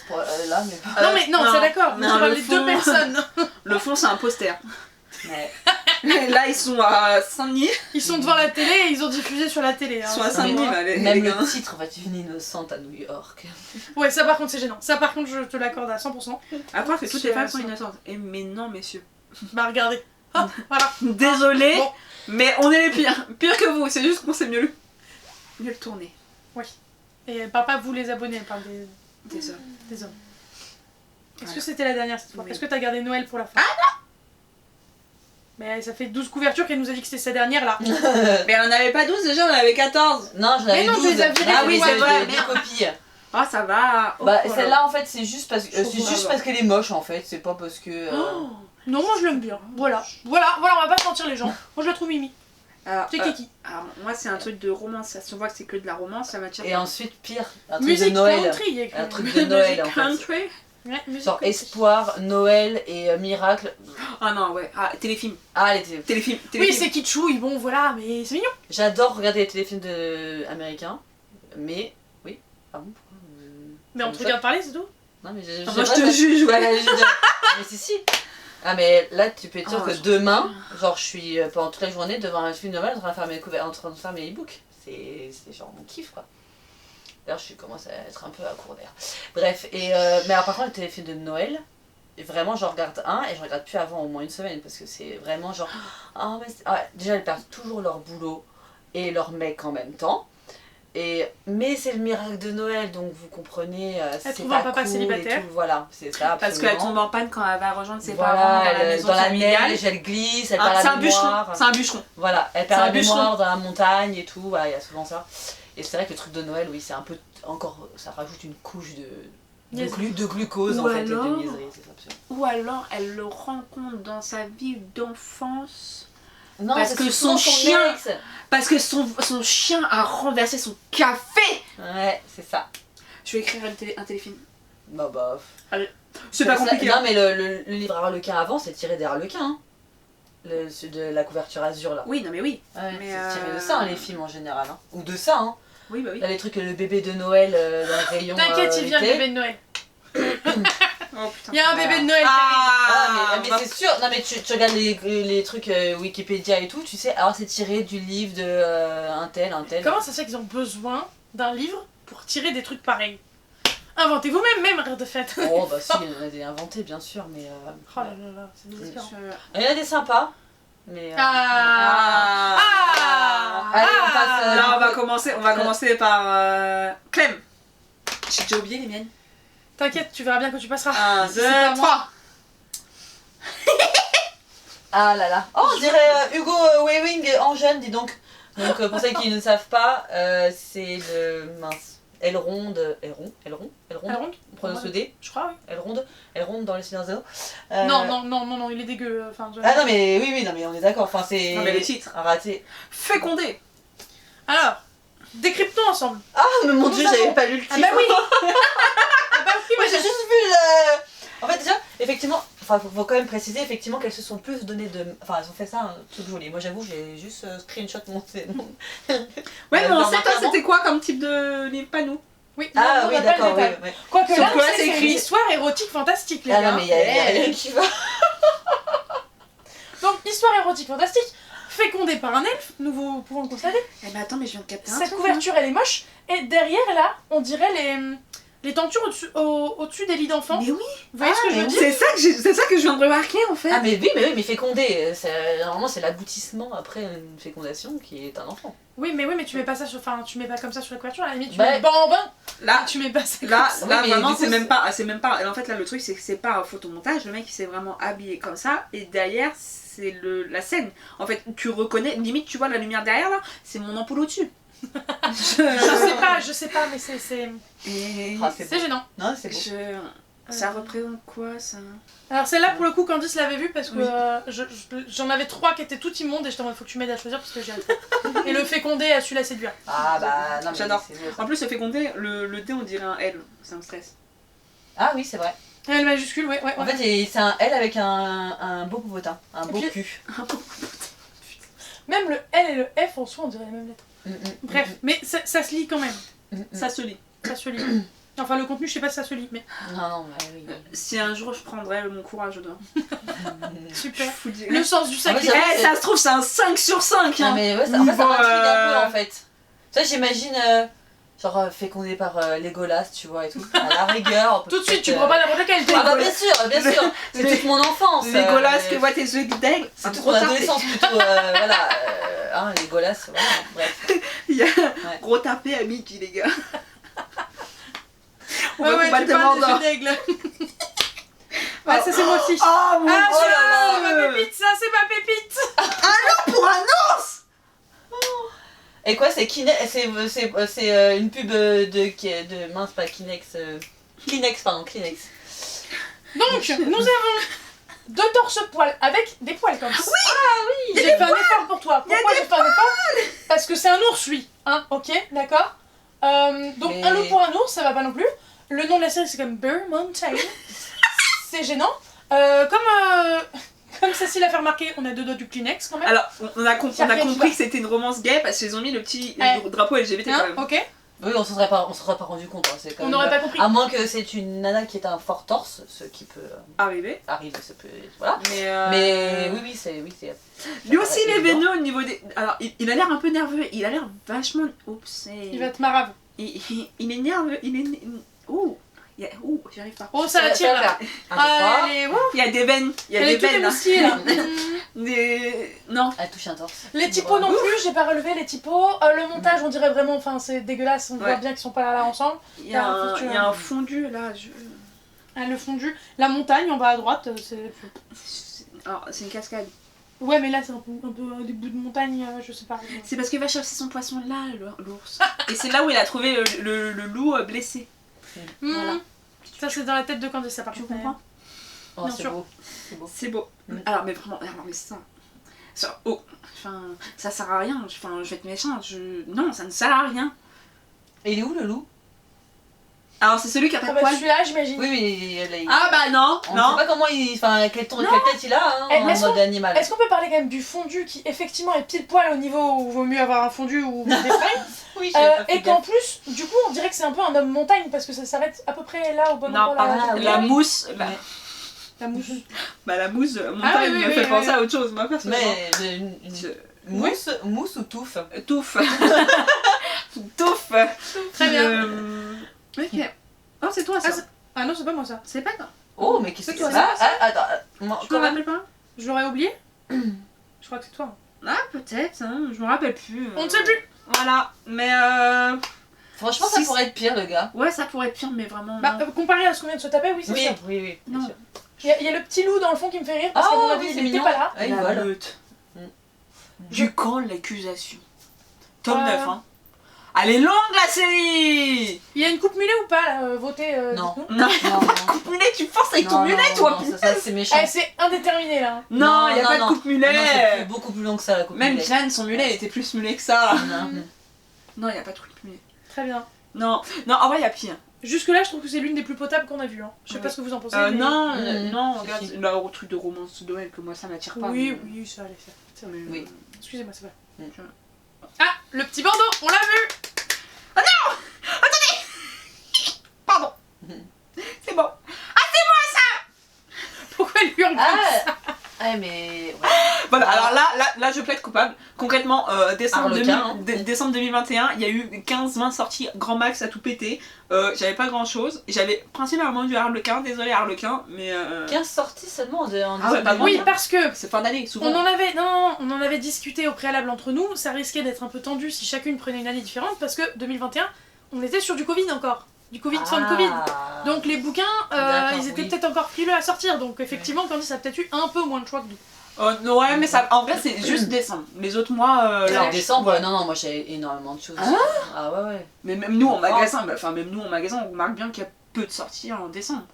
là, mais pas. Non, mais non, c'est d'accord. non, On parle le des fond- deux personnes. Le fond, c'est un poster. Mais Là, ils sont à Saint-Denis. Ils sont devant la télé et ils ont diffusé sur la télé. Ils hein. sont à Ça, Saint-Denis, moi. là, les même gars. le titre, en fait, une innocente à New York. Ouais, ça par contre c'est gênant. Ça par contre je te l'accorde à 100%. Après, que toutes les femmes sont Ça- innocentes. Et mais non, messieurs. Bah regardez. Ah, voilà. Désolé, Bon. mais on est les pires. Pire que vous, c'est juste qu'on sait mieux le tourner. Et elle parle pas vous les abonnés, elle parle Des hommes. des hommes. Est-ce Voilà. que c'était la dernière cette fois? Oui. Est-ce que t'as gardé Noël pour la fin? Ah non! Mais ça fait 12 couvertures qu'elle nous a dit que c'était sa dernière là. Mais elle en avait pas 12 déjà, on en avait 14. Non, j'en avais Mais non, 12. tu les as virées, Ah c'est oui, quoi, c'est ouais, des merde. copies. Ah, ça va. Oh, Bah, oh là. celle-là, en fait, c'est juste parce que Je trouve ça va. qu'elle est moche, en fait. C'est pas parce que. Oh. Non, moi je l'aime bien. Voilà, on va pas se mentir les gens. Moi je la trouve mimi. Alors, C'est kiki. alors, moi, c'est un truc de romance. Ça se voit que c'est que de la romance, ça m'attire. Et ensuite, pire, un truc Musique de Noël. country, il y a écrit. Un truc de Noël, en fait. Country. Ouais, musique Genre country. Espoir, Noël et Miracle. Ah non, ouais. Ah, téléfilm. Ah, Téléfilm. Oui, Téléfilm. c'est kitschouille, bon voilà, mais c'est mignon. J'adore regarder les téléfilms américains. Mais. Oui. Ah bon, pourquoi Mais on te ça me regarde parler, c'est tout. Non, mais Ah, moi, je te juge, ouais. Ouais, mais si, si. Ah, mais là, tu peux être sûr Ah, que je- demain, genre, je suis pendant toute la journée devant un film normal en train de faire en train de faire mes e-books. C'est genre mon kiff, quoi. D'ailleurs, je commence à être un peu à court d'air. Bref, mais alors, par contre, le téléfilm de Noël, vraiment, j'en regarde un et je regarde plus avant au moins une semaine parce que c'est vraiment genre. Ah, mais déjà, elles perdent toujours leur boulot et leur mec en même temps. Mais c'est le miracle de Noël, donc vous comprenez, c'est trouve pas un papa cool célibataire. et tout, voilà, c'est ça. Parce qu'elle absolument. tombe en panne quand elle va rejoindre ses Voilà, parents dans la elle- maison dans la familiale. neige, elle glisse, elle Ah, perd c'est la un bûcheron. mémoire. C'est un bûcheron. Voilà, elle C'est perd un la bûcheron. mémoire dans la montagne et tout, voilà, il y a souvent ça. Et c'est vrai que le truc de Noël, oui, c'est un peu encore, ça rajoute une couche de Niaiserie. glucose Ou en fait, et de alors- niaiserie, c'est absolument. Ou alors elle le rencontre dans sa vie d'enfance. Non, Parce c'est que souvent son chien- ex. Parce que son chien a renversé son café. Ouais, c'est ça. Je vais écrire un téléfilm. Bah. C'est pas ça- compliqué. Non, hein. mais le livre Harlequin avant, c'est tiré des Harlequins. Hein. Celui de la couverture azur là. Oui, non mais oui. Ouais, Mais, c'est tiré de ça, hein, les films en général. Hein. Ou de ça, hein. Oui, bah oui. Là, les trucs, le bébé de Noël dans le rayon. T'inquiète, il vient le été. bébé de Noël. Oh putain. Il y a un bébé de Noël. Ah, mais bah- c'est sûr, non mais tu regardes les trucs Wikipédia et tout, tu sais, alors c'est tiré du livre de un tel. Comment ça se fait qu'ils ont besoin d'un livre pour tirer des trucs pareils? Inventez vous-même, même rire de fête. Oh bah si, il y en a des inventés bien sûr, mais... Oh là là là, c'est désespérant. Il y en a des sympas, mais... Ah. Ah. Allez, on passe, Là, on va commencer par Clem. J'ai déjà oublié les miennes. T'inquiète, tu verras bien quand tu passeras. 1, Si 2, c'est pas moi. 3. Ah là là. Oh, on dirait Hugo Weaving en jeune, dis donc. Donc pour ceux qui ne savent pas, c'est le... mince. Elrond, Elrond on prononce le D. Je crois, oui. Elrond dans les Seigneurs des Anneaux. Non, il est dégueu. Enfin, Ah non mais oui, non mais on est d'accord, enfin c'est... Non, mais les titres. Un raté. Fécondé. Alors, décryptons ensemble. Ah mais mon dieu, Nous j'avais avons- pas lu le titre. Ah bah oui Ah bah oui, Moi mais j'ai juste vu le... En fait déjà, effectivement, enfin faut quand même préciser effectivement qu'elles se sont plus données de... Enfin elles ont fait ça un truc joli. Moi j'avoue, j'ai juste screenshot mon... Ouais, mais on Dans sait ma pas maman. c'était quoi comme type de livre, pas nous. Oui, Ah non, oui on n'a pas le d'accord, oui. détail. Ouais. Quoique Sauf là, que là, c'est c'est une écrit. histoire érotique fantastique, les Ah gars. non mais il y a rien qui va. Donc, histoire érotique fantastique, fécondée par un elfe, nous pouvons le constater. Eh ben attends, mais je viens de capter un Cette truc. couverture, elle est moche. Et derrière, là, on dirait les tentures au-dessus des lits d'enfants. Mais oui, Vous voyez ce que je veux mais dire? c'est ça que je viens de remarquer en fait. Ah mais oui, mais fécondé, normalement c'est l'aboutissement après une fécondation qui est un enfant. Oui, mais tu mets pas ça sur... Enfin, tu mets pas comme ça sur la couverture, à la limite, tu Bah, mets bambin. Là, Tu mets pas ça là, comme ça. là Oui, mais vraiment, du coup, c'est même pas. En fait, là, le truc, c'est que c'est pas un photomontage. Le mec, il s'est vraiment habillé comme ça. Et derrière, c'est la scène. En fait, tu reconnais, limite, tu vois la lumière derrière là, c'est mon ampoule au-dessus. Je sais pas, mais c'est Et Ah, c'est gênant. Non c'est beau. ça représente quoi ça? Alors celle-là, pour le coup, Candice l'avait vue parce que Oui. j'en avais 3 qui étaient toutes immondes et j'étais en mode faut que tu m'aides à choisir parce que j'y arrive pas. Et le fécondé a su la séduire. Ah bah non mais J'adore. c'est beau, ça. En plus, le fécondé, le D, on dirait un L. Ça me stresse. Ah oui c'est vrai. Elle majuscule, ouais. En fait c'est un L avec un beau popotin, un beau puis- cul. Même le L et le F en soi, on dirait les mêmes lettres. Bref, mais ça se lit quand même. Ça se lit. ça se lit. Enfin, le contenu, je sais pas si ça se lit, mais Non, bah oui. Si un jour je prendrais mon courage dedans. super. Je vous dis. Le sens du Ah, mais sacrifice. j'avoue, Ça se trouve, c'est un 5 sur 5. Non, Hein. mais ouais, en fait, ça Niveau, m'intrigue un peu en fait. Tu vois, j'imagine fécondé par Legolas, tu vois, et tout. À la rigueur. on peut Tout de suite, tu peut-être, prends pas n'importe lequel. Ah bah bien sûr, c'est Les- toute mon enfance. Legolas mais que voit tes yeux d'aigle. c'est toute trop mon tardé. adolescence plutôt, voilà. Legolas, voilà, bref. Il y a gros tapé à midi, les gars. On Ouais, va ouais, combattre tu le parles des Mordor. yeux d'aigle. Ah, ça, c'est moi aussi. Oh mon Ah, Oh là c'est là. ma pépite, ça, c'est ma pépite. pour un ours. Et quoi, c'est une pub de mince, pas Kleenex. Kleenex, pardon, Kleenex. Donc, nous avons 2 torse-poils avec des poils comme ça. Oui. Ah oui. J'ai fait un effort pour toi. Pourquoi j'ai fait un effort? Parce que c'est un ours, lui. Hein, ok, d'accord. Donc, Mais- un loup pour un ours, ça va pas non plus. Le nom de la série, c'est comme Bear Mountain. C'est gênant. Comme Cécile a fait remarquer, on a 2 doigts du Kleenex quand même. Alors, on a compris Sarkane, que c'était une romance gay parce qu'ils ont mis le petit Ouais. drapeau LGBT quand Hein, même. ok. Oui, on s'en serait pas rendu compte. Hein, c'est quand On même, n'aurait pas compris. À moins que c'est une nana qui est un fort torse, ce qui peut Arrivé. arriver, ça peut. Voilà. Mais, Mais oui, c'est. lui aussi, il est évident. véneux au niveau des. Alors, il a l'air un peu nerveux. Il a l'air vachement. Oups. Il va être marave. Il est nerveux. Il est. Ouh. Ouh, j'y arrive pas. Oh, ça attire là. faire. Un, deux, trois. Allez, wouh. Il y a des veines. Il y a Elle des est toute veines. là. émoustillée là. Non. Elle touche un torse. Les typos non plus, j'ai pas relevé les typos. Le montage, on dirait vraiment, enfin c'est dégueulasse, on voit Ouais. bien qu'ils sont pas là ensemble. Il y a un fondu là. Ah, le fondu. La montagne en bas à droite, c'est. Alors, c'est une cascade. Ouais, mais là c'est un peu des bouts de montagne, je sais pas. C'est parce qu'il va chercher son poisson là, l'ours. Et c'est là où il a trouvé le loup blessé. Voilà. Ça c'est dans la tête de Candice, ça par Tu contre. comprends? Oh, Bien c'est sûr. beau. C'est beau. C'est beau. Mm. Alors, mais vraiment, mais ça. Enfin, ça sert à rien. Enfin, je vais être méchante. Non, ça ne sert à rien. Et il est où le loup? Alors, c'est celui qui a pas Ah de bah poils. celui-là, j'imagine. Oui, mais il. Ah bah non, On non. sait pas comment il. Enfin, quelle tête il a hein, Eh, en est-ce mode animal. Est-ce qu'on peut parler quand même du fondu qui effectivement est pile poil au niveau où vaut mieux avoir un fondu ou des fringues Oui, j'avais pas fait et qu'en gaffe. plus, du coup, on dirait que c'est un peu un homme montagne parce que ça s'arrête à peu près là au bon Non, endroit. par là, oui. la mousse. La mouche. La mousse montagne oui, me oui, fait oui, penser oui. à autre chose, moi personnellement. Mais mousse ou touffe? Touffe. Touffe. Très bien. Ok. Oh, c'est toi ça. Ah non, c'est pas moi ça. C'est pas toi. Oh, mais qu'est-ce C'est que toi, c'est ça? Attends, moi, Tu quand te même. rappelles pas? Je l'aurais oublié. Je crois que c'est toi. Ah, peut-être, hein. Je me rappelle plus. On ne sait plus. Voilà, mais Franchement, ça Si- pourrait être pire, le gars. ouais, ça pourrait être pire, mais vraiment. Bah, non. comparé à ce qu'on vient de se taper, oui, c'est Oui, sûr. oui, bien Non. sûr. Il y a le petit loup dans le fond qui me fait rire parce Ah, qu'à mon oui, avis, c'est il était mignon. pas là. Ah, il La vole. meute. Mm. Du camp de l'accusation. Tome Ouais. 9, hein. Elle est longue la série. Il y a une coupe mulet ou pas là, votée Non. dites-nous. Non, Non, coupe mulet, tu forces avec ton non, mulet, non, toi, non, putain. ça c'est méchant. Eh, c'est indéterminé là. Non, il y a pas de non. coupe mulet. Non, c'est beaucoup plus long que ça, la coupe Même mulet. Jeanne, son mulet, il était plus mulet que ça. Non. Non, il y a pas de coupe mulet. Très bien. Non, non, en vrai, il y a pire. Jusque là, je trouve que c'est l'une des plus potables qu'on a vues. Hein. Je sais pas Oui. ce que vous en pensez. mais- Non, Mm. non, Si, regarde, si. là, au truc de romance de Noël que moi ça m'attire pas. Oui, mais- oui, ça allait faire. Ça, mais- Oui. Excusez-moi, c'est vrai. Mm. Ah, le petit bandeau, on l'a vu. Pardon. C'est bon. Pourquoi elle hurle comme Ah, mais. Ouais. Voilà, Ah. alors là, je plaide coupable. Concrètement, décembre, Harlequin, 2000 décembre 2021, il y a eu 15-20 sorties grand max à tout péter. J'avais pas grand chose. J'avais principalement du Harlequin, désolé Harlequin, mais. 15 sorties seulement en Ah ouais, décembre. pas Oui, grand. parce que C'est fin d'année, souvent. on en avait discuté au préalable entre nous. Ça risquait d'être un peu tendu si chacune prenait une année différente parce que 2021, on était sur du Covid encore. Du Covid sans le Covid. Donc les bouquins, D'accord, ils étaient oui. peut-être encore frileux à sortir. Donc effectivement, Candice a peut-être eu un peu moins de choix que nous. Ouais, mais ça, en vrai, c'est juste décembre. Les autres mois, Et là, en décembre, non, moi j'ai énormément de choses. Ah ouais, ouais. Mais même nous en magasin, même nous en magasin, on remarque bien qu'il y a peu de sorties en décembre.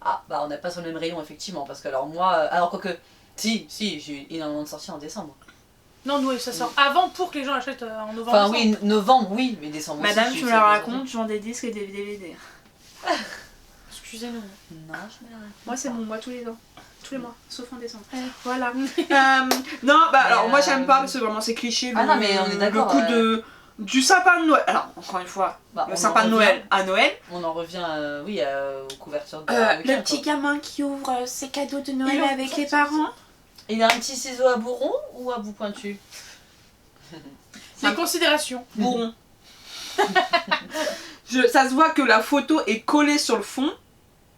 Ah, bah on n'est pas sur le même rayon, effectivement. Parce que alors moi, alors quoique. Si, j'ai eu énormément de sorties en décembre. Non, nous, ça sort avant pour que les gens achètent en novembre. Enfin, décembre. oui, novembre, oui, mais décembre aussi. Madame, j'ai tu eu me ça la des racontes, je vends des disques et des DVD. Excusez-nous. sorties. Non, je me la raconte. Moi, c'est mon mois tous les ans. Tous les mois, sauf en décembre. Ouais. Voilà. Non, bah alors moi j'aime pas parce que vraiment c'est cliché. Ah non, mais on est d'accord, Le coup de. du sapin de Noël. Alors, encore une fois, Bah, le on sapin en de Noël revient- à Noël. On en revient, aux couvertures de Le Harlequin, petit quoi. gamin qui ouvre ses cadeaux de Noël Il en- avec les parents. Il a un petit ciseau à bourron ou à bout pointu? Les considérations. Bourron. Ça se voit que la photo est collée sur le fond.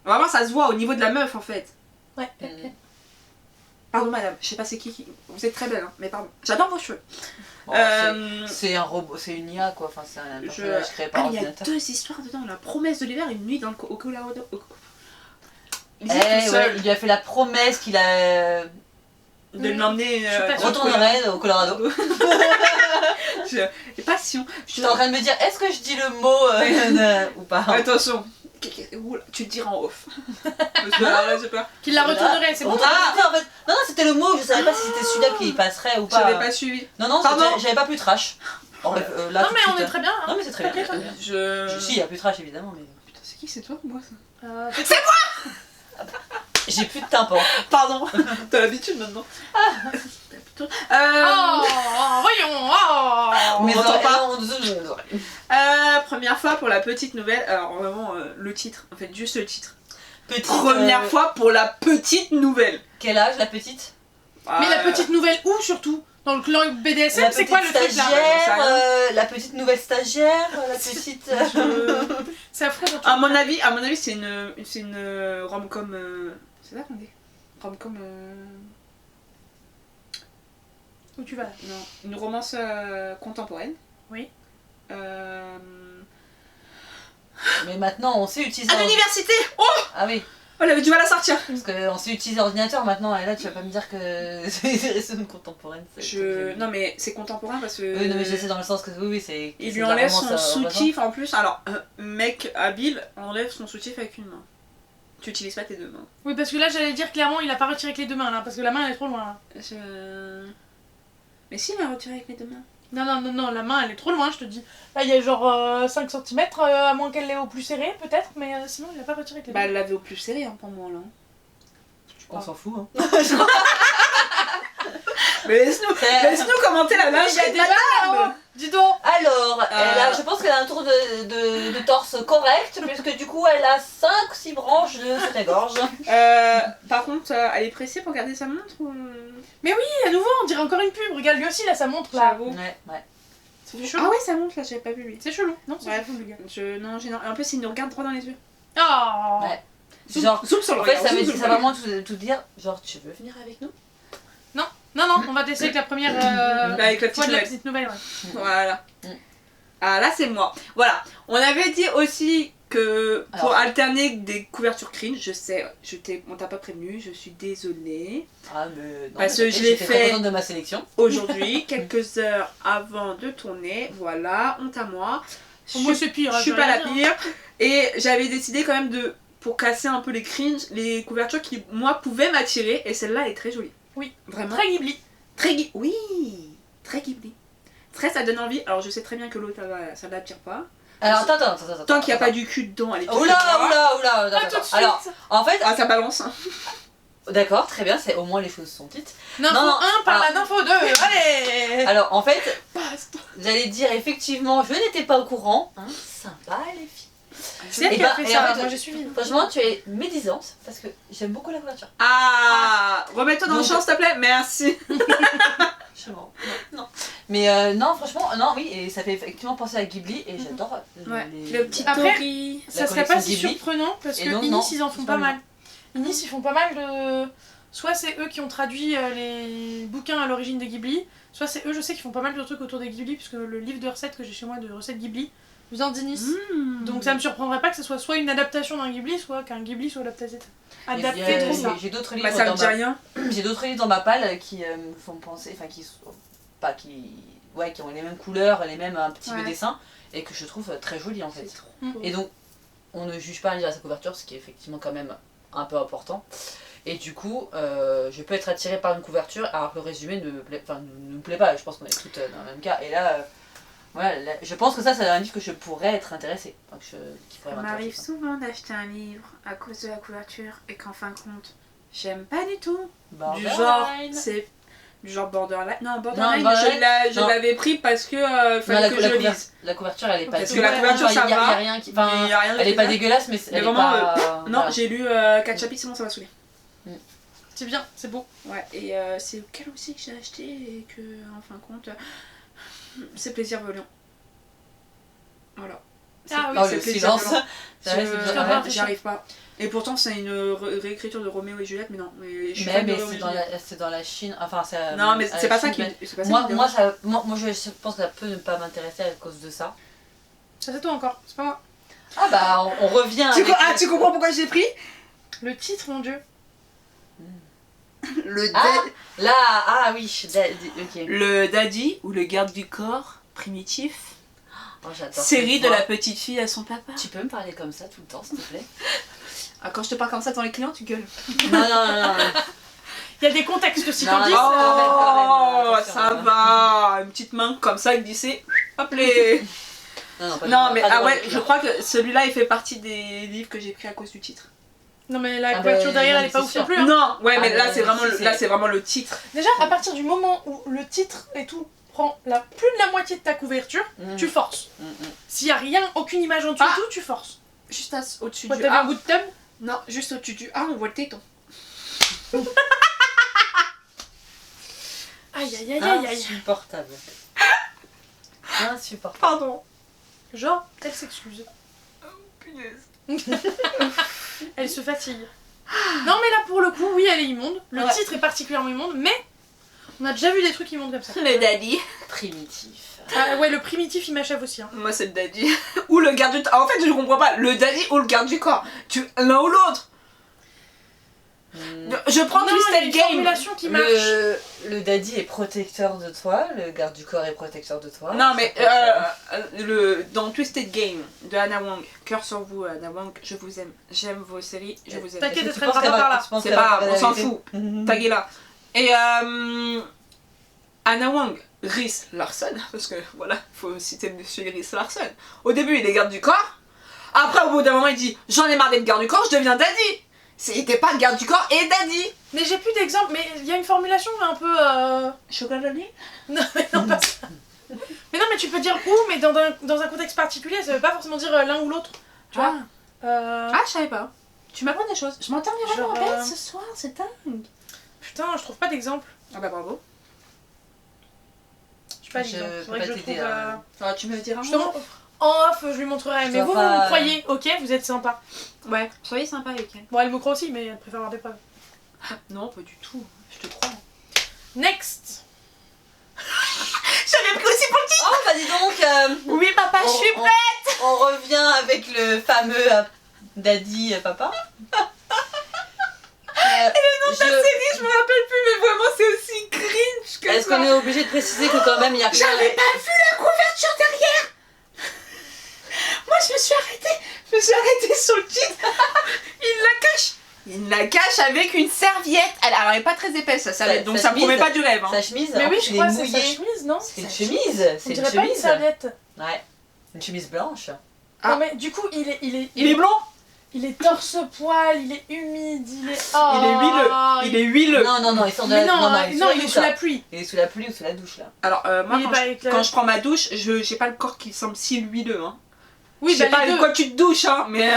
Vraiment, ça se voit au niveau de la meuf en fait. Ouais. Pardon madame, je sais pas c'est qui. Vous êtes très belle, hein, mais pardon. J'adore vos cheveux. Bon, Euh, c'est un robot, c'est une IA quoi, enfin c'est un personnage créé Ah, par il y a ordinateur. 2 histoires dedans. La promesse de l'hiver et une nuit dans le au Colorado. Il Eh disait tout ouais, seul il lui a fait la promesse qu'il a de l'emmener. Je suis pas sûre. retournerait au Colorado. Et passion. Je suis en train de me dire, est-ce que je dis le mot ou pas? Attention. Oula, tu le diras en off. Parce que là, j'ai peur. Qu'il la retournerait, c'est bon. Retournerait, en fait. Non, c'était le mot, je savais pas si c'était celui-là qui passerait ou pas. J'avais pas suivi. Non, Pardon. j'avais pas plus trash. Là, Non, tout de mais on suite, est très bien. Hein. Non, mais c'est très bien. T'inquiète, très bien. Si, il y a plus trash évidemment, mais. Putain, c'est qui? C'est toi ou moi ça? J'ai plus de tympan. Pardon. T'as l'habitude maintenant. Oh, voyons. Oh. Mes entend pas. oreilles. Première fois pour la petite nouvelle. Alors vraiment le titre. En fait juste le titre. Petite, Première fois pour la petite nouvelle. Quel âge la petite? Mais la petite nouvelle où surtout? Dans le clan BDSM, c'est quoi le truc là? stagiaire, la petite nouvelle stagiaire, la petite. C'est affreux. Surtout. À mon avis c'est une rom-com. C'est ça qu'on dit? Rom-com. Où tu vas? Non, une romance contemporaine. Oui. Mais maintenant on sait utiliser. À l'université. Oh, Ah oui, elle avait du mal à sortir. parce qu'on sait utiliser l'ordinateur maintenant, et là tu vas pas me dire que c'est une contemporaine. Non mais c'est contemporain parce que. Oui, non, mais je sais dans le sens que oui, c'est. Il c'est lui de la enlève romance, son au soutif en plus. Alors, mec habile enlève son soutif avec une main. Tu utilises pas tes deux mains. Oui, parce que là, j'allais dire clairement, il a pas retiré avec les deux mains là, parce que la main elle est trop loin là. Mais si, il a retiré avec les deux mains. Non, la main elle est trop loin, je te dis. Là, il y a genre 5 cm, à moins qu'elle l'ait au plus serré, peut-être, mais sinon, il a pas retiré avec les deux Bah, mains. elle l'avait au plus serré hein, pour moi là. On s'en fout, hein. Mais laisse-nous commenter la Mais lingerie il y a de des madame. balles, dis donc. Alors, je pense qu'elle a un tour de torse correct, puisque du coup elle a 5 ou 6 branches de soutien-gorge. Par contre, elle est pressée pour garder sa montre ou... Oui, à nouveau, on dirait encore une pub. Regarde, lui aussi, là, ça montre là. J'avoue. Ouais. C'est chelou. Ah ouais, ça montre là, j'avais pas vu lui. C'est chelou. Non, c'est Ouais, chelou, le gars. Non, gênant. En plus, il nous regarde droit dans les yeux. Oh. Ouais. Zoom, Genre, zoom sur le en fait, regard. ça zoom veut sur ça le va vraiment tout dire, genre, tu veux venir avec nous? Non, on va tester avec la première Bah, avec la petite fois de la nouvelle. petite nouvelle, ouais. Voilà. Mm. Ah là c'est moi. Voilà. On avait dit aussi que pour Alors. alterner des couvertures cringe, je sais, on t'a pas prévenu, je suis désolée. Ah, mais non. Parce que je j'étais l'ai très fait. contente de ma sélection. Aujourd'hui, quelques heures avant de tourner, voilà, honte à moi. Moi, c'est pire. Je suis pas la pire. Et j'avais décidé quand même de, pour casser un peu les cringe, les couvertures qui, moi, pouvaient m'attirer. Et celle-là, elle est très jolie. Oui. Vraiment. Très Ghibli. Oui, très Ghibli. Très, ça donne envie. Alors, je sais très bien que l'autre, ça l'attire pas. Alors, attends. Tant qu'il n'y a pas du cul dedans, elle est Oula, Pas d'accord. tout de suite. Alors, en fait, Ah, ça balance. d'accord, très bien, c'est au moins les choses sont dites. Nympho Non, 1 par alors- la Nympho 2. Allez. Alors, en fait, Basta. j'allais dire effectivement, je n'étais pas au courant. Hein, sympa les filles. C'est elle Et qui a bah, fait et ça. en fait, Moi, j'ai suivi. Franchement, tu es médisante parce que j'aime beaucoup la couverture. Ah, remets-toi dans le Donc- champ, s'il te plaît. Merci. Je mens. Non. Mais non, franchement, non, oui, et ça fait effectivement penser à Ghibli et j'adore les. Le petit Après, Tori. Ça serait pas si collection Ghibli. surprenant parce Et que donc, Inis non, ils en font c'est pas pas mal. Inis ils font pas mal de. Soit c'est eux qui ont traduit les bouquins à l'origine des Ghibli, soit c'est eux, je sais, qui font pas mal de trucs autour des Ghibli, puisque le livre de recettes que j'ai chez moi de recettes Ghibli vient d'Inis. Donc ça me surprendrait pas que ce soit soit une adaptation d'un Ghibli, soit qu'un Ghibli soit adapté trop ça. J'ai d'autres Bah, livres ça me dans dit ma... rien. J'ai d'autres livres dans ma palle qui me font penser, enfin qui sont pas qui ouais qui ont les mêmes couleurs, les mêmes un petit peu Ouais. dessins et que je trouve très joli en fait. C'est trop Mm. beau. Et donc on ne juge pas un livre à sa couverture, ce qui est effectivement quand même un peu important. Et du coup, je peux être attirée par une couverture alors que le résumé ne me plaît pas. Je pense qu'on est toutes dans le même cas. Et là, voilà, là, je pense que ça c'est un livre que je pourrais être intéressée. Enfin, qui pourrait Ça m'intéresser, m'arrive quoi. souvent d'acheter un livre à cause de la couverture et qu'en fin de compte, j'aime pas du tout. Du Borderline. genre, c'est Du genre Borderline. Non, Non, Borderline, Borderline, je non. l'avais pris parce que fallait que je lise. La couverture, elle est pas Parce que la couverture, ça y a va. rien qui... Mais Enfin, y a rien de elle est pas spécial. dégueulasse, mais Mais elle est vraiment, pas... Non, voilà. j'ai lu 4 chapitres, sinon ça m'a saoulé. C'est bien, c'est beau. Ouais, et c'est lequel aussi que j'ai acheté et que, en fin de compte, c'est Plaisir Violent. Voilà. Ah oui, Oh, c'est le Plaisir silence. Violent. C'est vrai, c'est bien. J'y arrive pas. Et pourtant, c'est une réécriture de Roméo et Juliette, mais non. Mais je suis Mais fan de Roméo et Juliette. c'est dans la Chine, enfin c'est... Non, mais à c'est la pas ça Chine, qui. mais- C'est pas ça qui me dérange. moi, je pense que ça peut ne pas m'intéresser à cause de ça. Ça c'est toi encore, c'est pas moi. Ah bah, on revient avec... Tu comprends pourquoi j'ai pris Le titre, mon dieu. le, Ah, là, ah oui, ok. le daddy ou le garde du corps primitif. Oh, j'adore Série cette de voix. la petite fille à son papa. Tu peux me parler comme ça tout le temps, s'il te plaît? Ah, quand je te parle comme ça devant les clients, tu gueules. Non. Il y a des contextes aussi Non, qu'on dit. non. Oh, attention, ça hein. va. Une petite main comme ça glissée. Hop les. Pas Non, mais pas ah devant ouais, les je clients. crois que celui-là, il fait partie des livres que j'ai pris à cause du titre. Non mais la Ah couverture bah, derrière non, elle est pas c'est ouf sûr. non plus. Hein. Non, ouais, mais Ah, là, mais c'est vraiment, si, là, c'est vraiment le titre. Déjà, à partir du moment où le titre et tout prend plus de la moitié de ta couverture, tu forces. S'il y a rien, aucune image en dessous Ah. et tout, tu forces. Juste au-dessus Toi, du t'avais un A. goût de thumb. Non, juste au-dessus du A, on voit le téton. Aïe aïe aïe aïe aïe. Insupportable. Insupportable. Pardon. Genre, elle s'excuse. Punaise. Elle se fatigue. Non mais là pour le coup, oui elle est immonde. Le Ouais. titre est particulièrement immonde, mais on a déjà vu des trucs immondes comme ça. Le daddy. Primitif. Ah ouais, le primitif il m'achève aussi. Hein. Moi, c'est le daddy. Ou le garde du corps. En fait, je comprends pas. Le daddy ou le garde du corps. L'un ou l'autre. Je prends Non, il y a Twisted une Game. formulation qui marche. Le daddy est protecteur de toi, le garde du corps est protecteur de toi. Non, mais Ça peut être, dans Twisted Game de Anna Wong, cœur sur vous, Anna Wong, je vous aime. J'aime vos séries, je vous aime. T'inquiète, Tu elle penses traînera qu'elle pas va- par là. tu penses C'est qu'elle va pas faire grave, la on s'en vérité fout. Taguez là. Et Anna Wong, Rhys Larson, parce que voilà, faut citer Monsieur Rhys Larson. Au début, il est garde du corps. Après, au bout d'un moment, il dit j'en ai marre d'être garde du corps, je deviens daddy. C'était pas garde du corps et daddy. Mais j'ai plus d'exemples, mais il y a une formulation un peu... Chocolat donné. Non mais non pas ça. Mais non mais tu peux dire ou, mais dans un contexte particulier, ça veut pas forcément dire l'un ou l'autre. Tu vois Ah, je savais pas. Tu m'apprends des choses. Je m'endormirai Genre, en bête ce soir, c'est dingue. Putain, je trouve pas d'exemple. Ah bah bravo. Je sais pas Je d'exemple. peux Faudrait pas que je t'aider, trouve... hein. Ah, tu me diras. Justement, en off, je lui montrerai. Je Mais dois vous, pas- vous me croyez, ok, vous êtes sympa. Ouais, soyez sympa avec elle. Bon, elle me croit aussi, mais elle préfère avoir des preuves. Non, pas du tout. Je te crois. Next. J'avais pris aussi pour le titre. Oh bah dis donc Oui, papa, je suis prête. on revient avec le fameux daddy papa. Je me rappelle plus, mais vraiment, c'est aussi cringe que Est-ce ça. qu'on est obligé de préciser que quand même il y a rien... J'avais pas vu la couverture derrière. Moi, je me suis arrêtée sur le titre. Il la cache. Il la cache avec une serviette. Alors, elle est pas très épaisse, ça Sa- donc sa ça me promet chemise. pas du rêve. Hein. Sa chemise, Mais en oui, plus, je il crois est que c'est sa mouillé. chemise, non C'est une chemise. On C'est une dirait pas une chemise. serviette. Ouais. Une chemise blanche. Ah. Non mais du coup, il Il est blond. il est torse-poil, il est humide, il est... Il est huileux. Non, il sort de Mais la... non, il est non, sous il est douche, sous là. la pluie. Il est sous la pluie ou sous la douche là. Alors, moi, Il est quand pas je, avec la- quand je prends ma douche, j'ai pas le corps qui semble si huileux. Hein. Oui, je sais bah pas les avec deux. quoi tu te douches, hein, mais.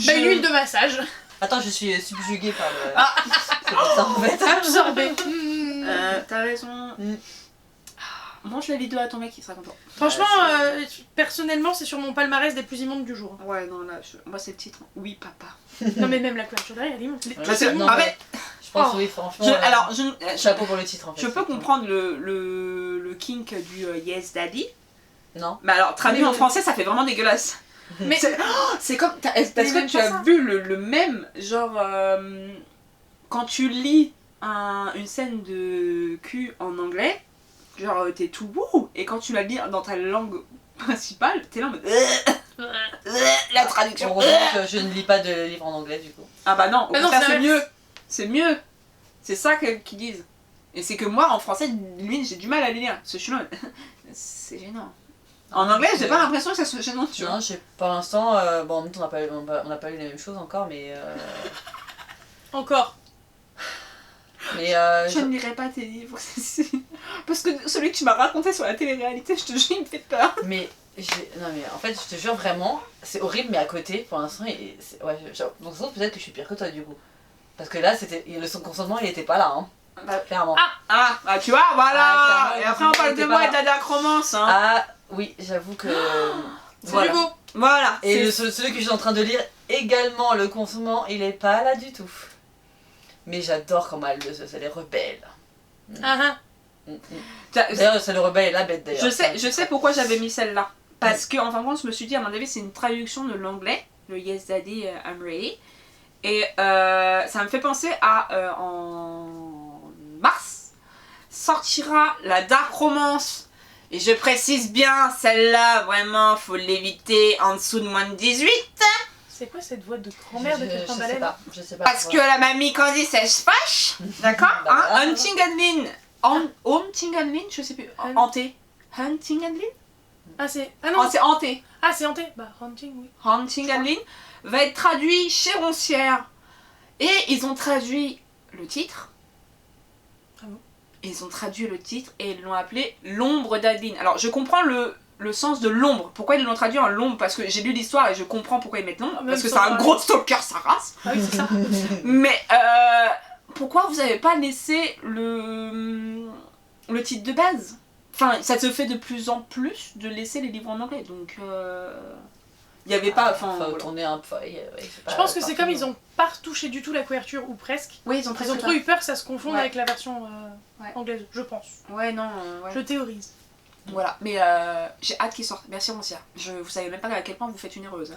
Bah une huile de massage. Attends, je suis subjuguée par le... Ah. C'est pour ça en fait. Absorbé. T'as raison. Mm. Mange la vidéo à ton mec, il sera content. Franchement, Ouais, personnellement, c'est sur mon palmarès des plus immondes du jour. Ouais, non, là, moi, c'est le titre. Oui, papa. Non mais même la couverture derrière, elle est immonde. Ouais, Bah, c'est- non, ah, mais je pense Oh. oui, franchement. alors, Chapeau pour le titre en fait. je peux comprendre le kink du Yes Daddy. Non. Mais alors, traduit Mais en le- français, ça fait vraiment dégueulasse. Mais C'est comme. Est-ce Mais que même tu pas as ça. vu le même, genre. Quand tu lis une scène de cul en anglais, genre t'es tout wouh, et quand tu la lis dans ta langue principale, t'es là en mode. La traduction. Heureusement que je ne lis pas de livre en anglais du coup. Ah bah non, au Bah non, contraire, c'est c'est l'inverse. mieux. C'est mieux. C'est ça qu'ils disent. Et c'est que moi, en français, limite, j'ai du mal à les lire. Ce chelou, c'est gênant. En anglais, j'ai pas l'impression que ça soit gênant, tu vois. Non, pour l'instant, bon en même temps on n'a pas lu les mêmes choses encore, mais encore. Mais Je ne lirai pas tes livres, c'est sûr. Parce que celui que tu m'as raconté sur la télé-réalité, je te jure, il me fait peur. Mais non mais en fait je te jure vraiment, c'est horrible mais à côté pour l'instant ouais, donc peut-être que je suis pire que toi du coup. Parce que là c'était son consentement il était pas là hein. Bah, Clairement. Tu vois, voilà. Ah, et après on parle de moi et de la romance. Hein. Ah oui, j'avoue que C'est voilà. du beau. Voilà. Et celui que je suis en train de lire également le consentement, il est pas là du tout. Mais j'adore comment elle les rebelle. Ah, D'ailleurs, c'est le rebelle et la bête d'ailleurs. Je sais pourquoi j'avais mis celle-là. Parce que en fin de compte, je me suis dit, à mon avis, c'est une traduction de l'anglais, le Yes Daddy, I'm Ready. Et ça me fait penser à en mars sortira la dark romance. Et je précise bien, celle-là, vraiment, faut l'éviter en dessous de moins de 18. c'est quoi cette voix de grand-mère de Catherine Baleine? Je sais pas. Parce que la mamie Candice, elle se fâche. D'accord Bah, hein? Hunting and Lynn. Hunting and Lynn, je sais plus. Hanté. Hunting and Lynn Ah, c'est. Ah non! C'est hanté. Ah, c'est hanté! Bah, Hunting, oui. Hunting and Lynn va être traduit chez Roncière. Et ils ont traduit le titre. Ah bon? Ils ont traduit le titre et ils l'ont appelé L'ombre d'Adeline. Alors je comprends le sens de l'ombre. Pourquoi ils l'ont traduit en l'ombre? Parce que j'ai lu l'histoire et je comprends pourquoi ils mettent l'ombre. Même Parce que c'est sans un parler. gros stalker, sa race. Ah oui, c'est ça. Mais pourquoi vous avez pas laissé le titre de base? Enfin, ça se fait de plus en plus de laisser les livres en anglais. Donc il n'y avait pas... Enfin, Faut voilà. tourner un peu. Je pense que c'est comme ils ont pas retouché du tout la couverture, ou presque. Oui, ils ont Ils ont trop eu peur que ça se confonde Ouais. avec la version Ouais. anglaise, je pense. Ouais, non, ouais. Je théorise. Voilà, mais j'ai hâte qu'il sorte. Merci Roncia. Vous savez même pas à quel point vous faites une heureuse.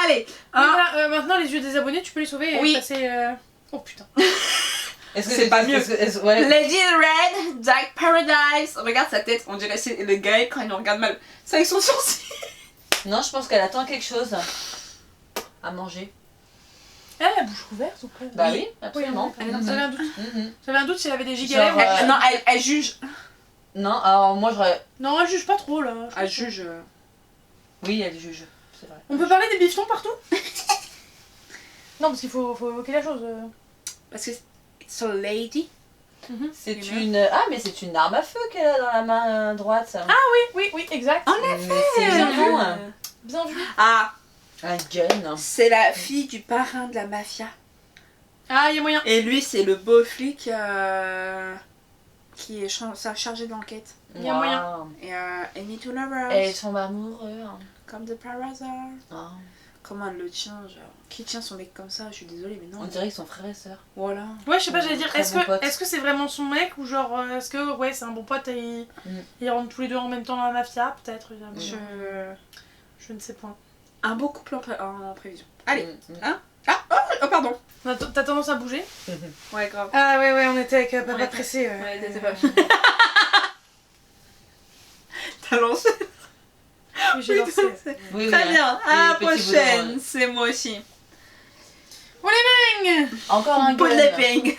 Allez, Mais hein. voilà, maintenant les yeux des abonnés, tu peux les sauver et Oui. passer. Oh putain. Est-ce que C'est pas mieux. Ouais. Lady in Red, Dark Paradise. Regarde sa tête, on dirait c'est le gars quand il nous regarde mal. C'est avec son sourcil. Non, je pense qu'elle attend quelque chose à manger. Elle a la bouche ouverte ou pas? Bah oui, absolument. Oui, j'avais un doute. Mhm. J'avais un doute si elle avait des gigalets. Genre, mais- Non, elle juge. Non, alors moi j'aurais. Non, elle juge pas trop là. je Elle pense. juge. Oui, elle juge. C'est vrai. On peut parler des bifetons partout? Non, parce qu'il faut évoquer la chose. Parce que c'est lady. C'est You une. Ah, mais c'est une arme à feu qu'elle a dans la main droite, ça. Oui, exact. Mais c'est bien vu. mignon. Bien vu. Ah, Un gun. c'est la fille du parrain de la mafia. Ah, il y a moyen. Et lui, c'est le beau flic qui est chargé d'enquête. Il y a moyen. Wow. Et I need to love her. Et ils sont amoureux. hein. Comme de par hasard. Ah. Comment elle le tient, genre. Qui tient son mec comme ça? Je suis désolée, mais non. On dirait qu'ils sont frères et sœurs. Voilà. Ouais, je sais pas, j'allais dire, Très bon pote. est-ce que c'est vraiment son mec ou genre, est-ce que ouais, c'est un bon pote et ils rentrent tous les deux en même temps dans la mafia? Peut-être. Je ne sais point. Un beau couple en prévision. Allez. Mm. Oh, pardon. T'as tendance à bouger? Ouais, grave. Ah ouais, on était avec On papa était- pressé. Ouais, t'étais pas. T'as lancé. Oui, j'ai lancé. Oui, Très oui, bien. hein. À la Les petits prochaine. boudins, C'est moi aussi. Bang! Encore un Pot de gun. l'éping.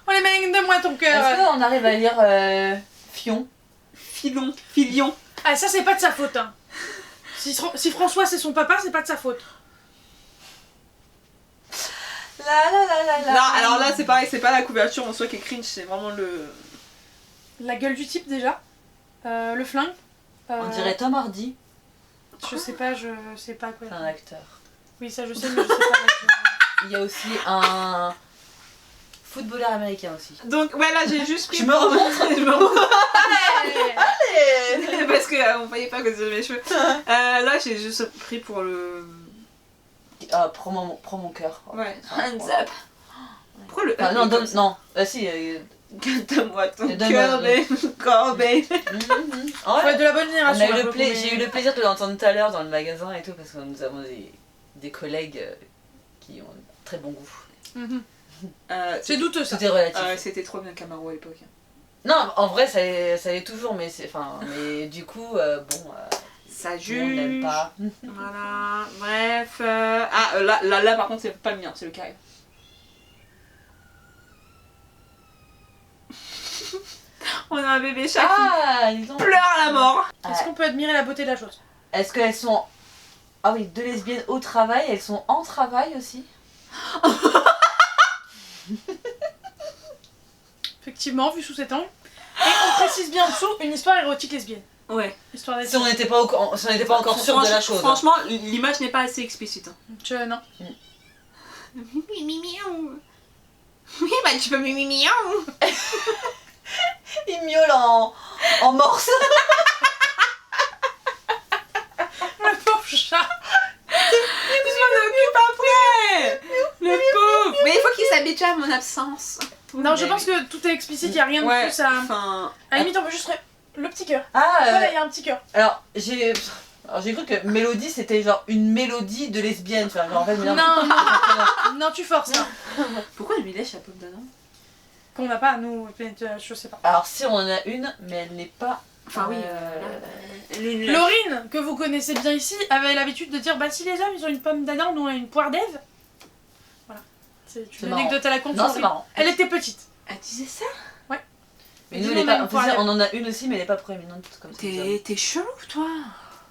Oh les mecs, donne-moi ton Est-ce cœur! qu'on arrive à lire Fion? Filion. Ah, ça, c'est pas de sa faute, hein. Si François c'est son papa, c'est pas de sa faute. Non, alors là, c'est pareil, c'est pas la couverture en soi qui est cringe, c'est vraiment le. La gueule du type déjà. Le flingue. On dirait Tom Hardy. Je sais pas, quoi. C'est un acteur. Oui, ça je sais, mais je sais pas. Il y a aussi un footballeur américain aussi. Donc, ouais, là, j'ai juste pris. Je me remonte. Je me remonte. Allez. Parce que on voyait pas que c'était mes cheveux. Là, j'ai juste pris pour le. Ah, prends mon cœur. Ouais. Ah, Hands up. Pourquoi le. Ah, non, donne. Non. Si. Donne-moi ton Donne-moi, cœur, oui. baby. En Faut vrai, être de la bonne on génération. a eu un le peu, mais- j'ai eu le plaisir de l'entendre tout à l'heure dans le magasin et tout parce que nous avons des collègues qui ont un très bon goût. Mhm. C'est douteux ça. Tout est relatif. C'était trop bien Camaro à l'époque. Non, en vrai, ça l'est toujours, mais mais du coup, bon, Ça on n'aime juge. pas. Voilà, bref. Là, par contre, c'est pas le mien, c'est le carré. On a un bébé chat Ah, dis qui donc. pleure à la mort. Est-ce qu'on peut admirer la beauté de la chose? Est-ce qu'elles sont. Ah oui, deux lesbiennes au travail, elles sont en travail aussi. effectivement, vu sous cet angle. Et on précise bien en dessous une histoire érotique lesbienne. Ouais. Histoire d'être. Si on n'était pas, si on n'était pas encore sûr de la chose. Franchement, l'image n'est pas assez explicite. Non. Miaou. Oui, bah tu peux miaou. Il miaule en morse. Le pauvre chat. Je m'en occupe après. Le pauvre. Mais il faut qu'il s'habitue à mon absence. Non, je pense que tout est explicite, il n'y a rien de plus à. Enfin... À la limite, on peut juste. Le petit cœur. Ah, Voilà, il y a un petit cœur. Alors, j'ai cru que mélodie c'était genre une mélodie de lesbienne, tu vois. Genre, en fait, Non, tu forces. Hein. Pourquoi lui lèche la paume d'Adam? Qu'on n'a pas, nous, je sais pas. Alors, si on en a une, mais elle n'est pas. Enfin, oui. Laurine, que vous connaissez bien ici, avait l'habitude de dire bah si les hommes ils ont une pomme d'Adam, nous on a une poire d'Ève. Voilà. C'est une anecdote à la con. Non, c'est marrant. Elle était petite. Elle disait ça? Mais nous, on en a une aussi, mais elle est pas proéminente comme ça. T'es chelou, toi.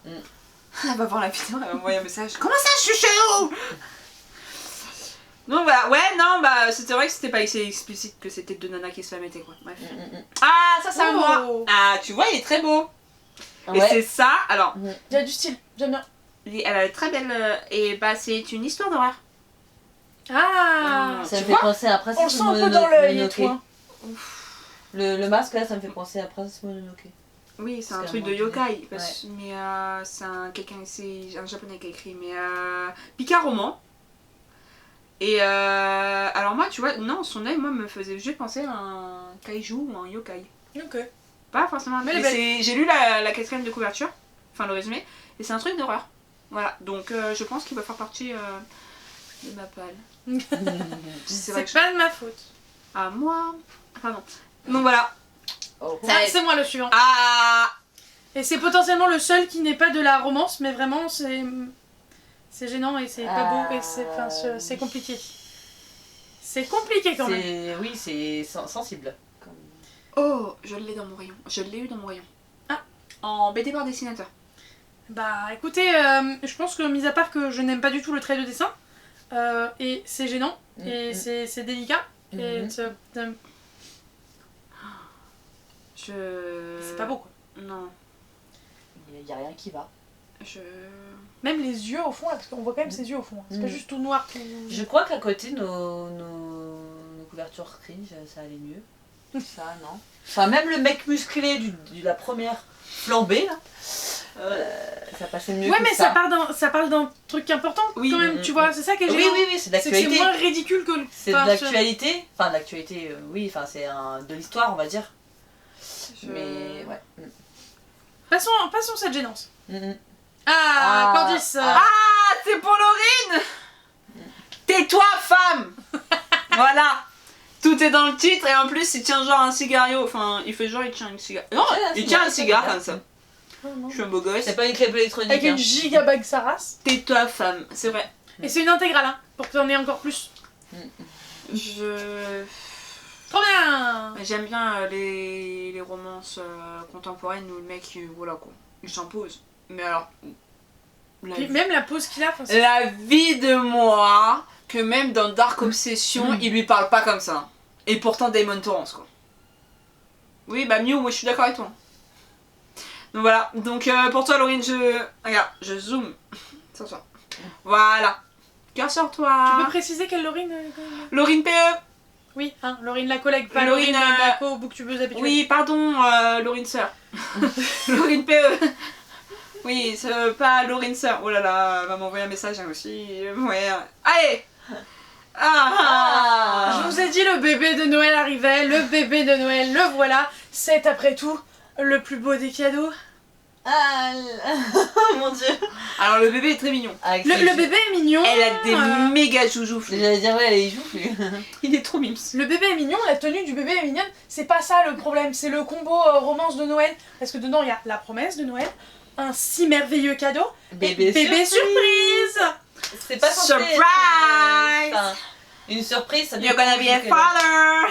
Elle va voir la vidéo, elle va m'envoyer un message. Comment ça, je suis chelou? Donc voilà, ouais, non, bah c'était vrai que c'était pas assez explicite que c'était deux nanas qui se la mettaient, quoi. Bref. Ah, ça, c'est à moi. Ah, tu vois, il est très beau. Et c'est ça, alors. Il y a du style, j'aime bien. Elle a une très belle. Et bah, c'est une histoire d'horreur. Ah, ça me fait penser à Princess on le sent un peu dans l'œil et tout. Hein. Le masque là, ça me fait penser à Princess Mononoke. Oui, c'est un truc de yokai. Mais c'est c'est un japonais qui a écrit. Mais Pika roman. Et alors moi, tu vois, non, son œil, moi, me faisait juste penser à un kaiju ou un yokai. Ok. Pas forcément. Mais j'ai lu la quatrième de couverture, enfin le résumé, et c'est un truc d'horreur. Voilà, donc je pense qu'il va faire partie de ma palle. C'est pas de ma faute. Ah, moi. Pardon. Donc voilà. C'est moi le suivant. Ah. Et c'est potentiellement le seul qui n'est pas de la romance, mais vraiment c'est gênant et c'est pas beau et c'est compliqué. C'est compliqué quand même. Oui, c'est sensible. Oh, je l'ai dans mon rayon. Je l'ai eu dans mon rayon. Ah. En BD par dessinateur. Bah écoutez, je pense que mis à part que je n'aime pas du tout le trait de dessin, et c'est gênant, et c'est délicat, et c'est pas beau quoi. Non. Il y a rien qui va. Même les yeux au fond, là, parce qu'on voit quand même ses yeux au fond. Hein. C'est pas juste tout noir. Tout... Je crois qu'à côté, nos couvertures cringe, ça allait mieux. Ça, non. Enfin, même le mec musclé de la première flambée, là, ça passait mieux. Ouais, que mais ça parle d'un truc important quand même, tu vois. C'est ça que j'ai. Oui, c'est de l'actualité. C'est moins ridicule que le. C'est de l'actualité. Enfin, de l'actualité, oui, enfin, c'est de l'histoire, on va dire. Mais, ouais. Passons cette gênance. Ah, Candice. Ah, c'est pour Laurine. Tais-toi, femme. Voilà. Tout est dans le titre et en plus il tient genre un cigario. Enfin, il fait genre il tient une cigare. Non, il tient un cigare comme ça. Je suis un beau gosse. C'est pas une clé électronique. Avec une giga bague sa race. Tais-toi, femme. C'est vrai. Et c'est une intégrale, hein, pour que t'en aies encore plus. Trop bien. J'aime bien les romances contemporaines où le mec, voilà quoi, il s'impose. Mais alors... Même la pose qu'il a... La vie de moi, que même dans Dark Obsession, il lui parle pas comme ça. Et pourtant Damon Torrance quoi. Oui, bah Mew, moi je suis d'accord avec toi. Donc voilà, donc pour toi Laurine, regarde, je zoome. Sur toi. Voilà. Cœur sur toi. Tu peux préciser quelle Laurine Laurine PE. Oui, hein, Laurine la collègue, pas Laurine la co-booktubeuse habituelle. Oui, pardon, Laurine sœur. Laurine PE. Oui, pas Laurine sœur. Oh là là, elle va m'envoyer un message hein, aussi. Ouais. Allez. Je vous ai dit, le bébé de Noël arrivait, le bébé de Noël, le voilà. C'est après tout le plus beau des cadeaux. Ah, mon dieu. Alors le bébé est très mignon. Le bébé est mignon. Elle a des méga joujouflus. J'allais dire ouais, elle est joufflue. Il est trop mimes. Le bébé est mignon, la tenue du bébé est mignonne. C'est pas ça le problème, c'est le combo romance de Noël. Parce que dedans il y a la promesse de Noël, un si merveilleux cadeau, bébé surprise. C'est pas censé surprise. Enfin, une surprise, ça You're gonna be a father.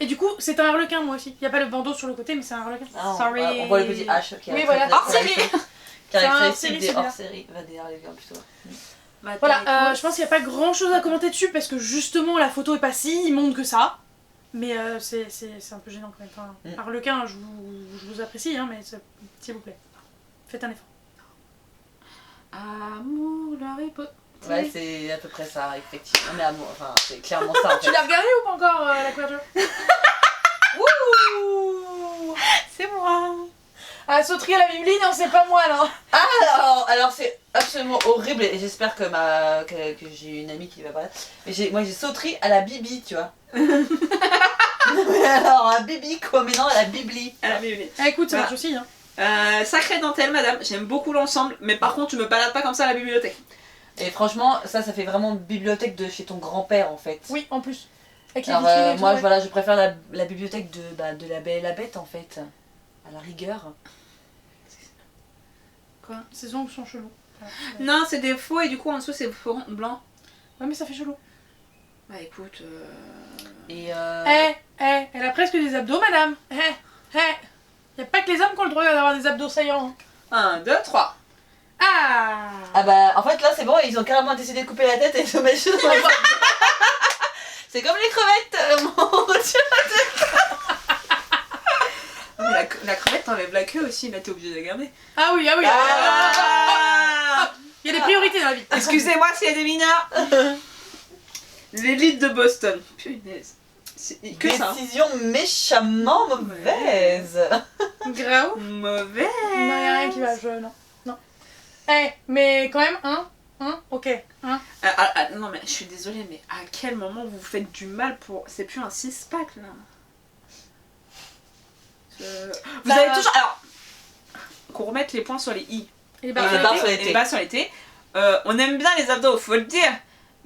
Et du coup, c'est un harlequin moi aussi. Il y a pas le bandeau sur le côté, mais c'est un harlequin. Sorry. On voit le petit H qui a. Oui, voilà. Hors série. Caractéristique des hors série. Va des harlequins plutôt. Voilà, je pense qu'il n'y a pas grand chose à commenter dessus parce que justement la photo est pas si immonde que ça. Mais c'est un peu gênant quand même. Enfin, Harlequin, je vous apprécie, hein, mais s'il vous plaît, faites un effort. Amour, Harry Potter. Ouais, c'est à peu près ça, effectivement. Mais amour, enfin, c'est clairement ça en fait. Tu l'as regardé ou pas encore la couverture? Wouh! C'est moi. Ah, sauterie à la Bibli, non, c'est pas moi là. Alors c'est absolument horrible et j'espère que que j'ai une amie qui va parler. Mais moi j'ai sauterie à la Bibi, tu vois. Mais alors à Bibi quoi, mais non à la Bibli. À la Bibli. Ah, écoute, ça Voilà. marche aussi. Hein. Sacrée dentelle, madame. J'aime beaucoup l'ensemble, mais par contre, tu me balades pas comme ça à la bibliothèque. Et franchement, ça fait vraiment bibliothèque de chez ton grand-père en fait. Oui, en plus. Avec les Alors vitrines et tout, moi ouais. voilà, je préfère la bibliothèque de La Belle et la Bête en fait. À la rigueur. Quoi? Ces ongles sont chelous. Voilà. Non, c'est des faux et du coup en dessous c'est blanc. Ouais, mais ça fait chelou. Bah écoute. Et Elle a presque des abdos, madame. Y a pas que les hommes qui ont le droit d'avoir des abdos saillants. 1, 2, 3. Ah ah bah en fait là c'est bon, ils ont carrément décidé de couper la tête et de se mettre juste dans les C'est comme les crevettes, mon Dieu. La crevette t'enlève la queue aussi, là t'es obligé de la garder. Ah oui, ah oui. Il y a des priorités dans la vie. Excusez-moi s'il y a des mineurs. L'élite de Boston. Punaise. C'est que ça. Décision méchamment mauvaise. Grave. Mauvais. Non, y a rien qui va, non. Mais quand même, ok, Non mais je suis désolée, mais à quel moment vous vous faites du mal pour... C'est plus un 6-pack là. Vous avez toujours... Alors, qu'on remette les points sur les i. Et les barres sur les Et les bas sur les t. On aime bien les abdos, faut le dire.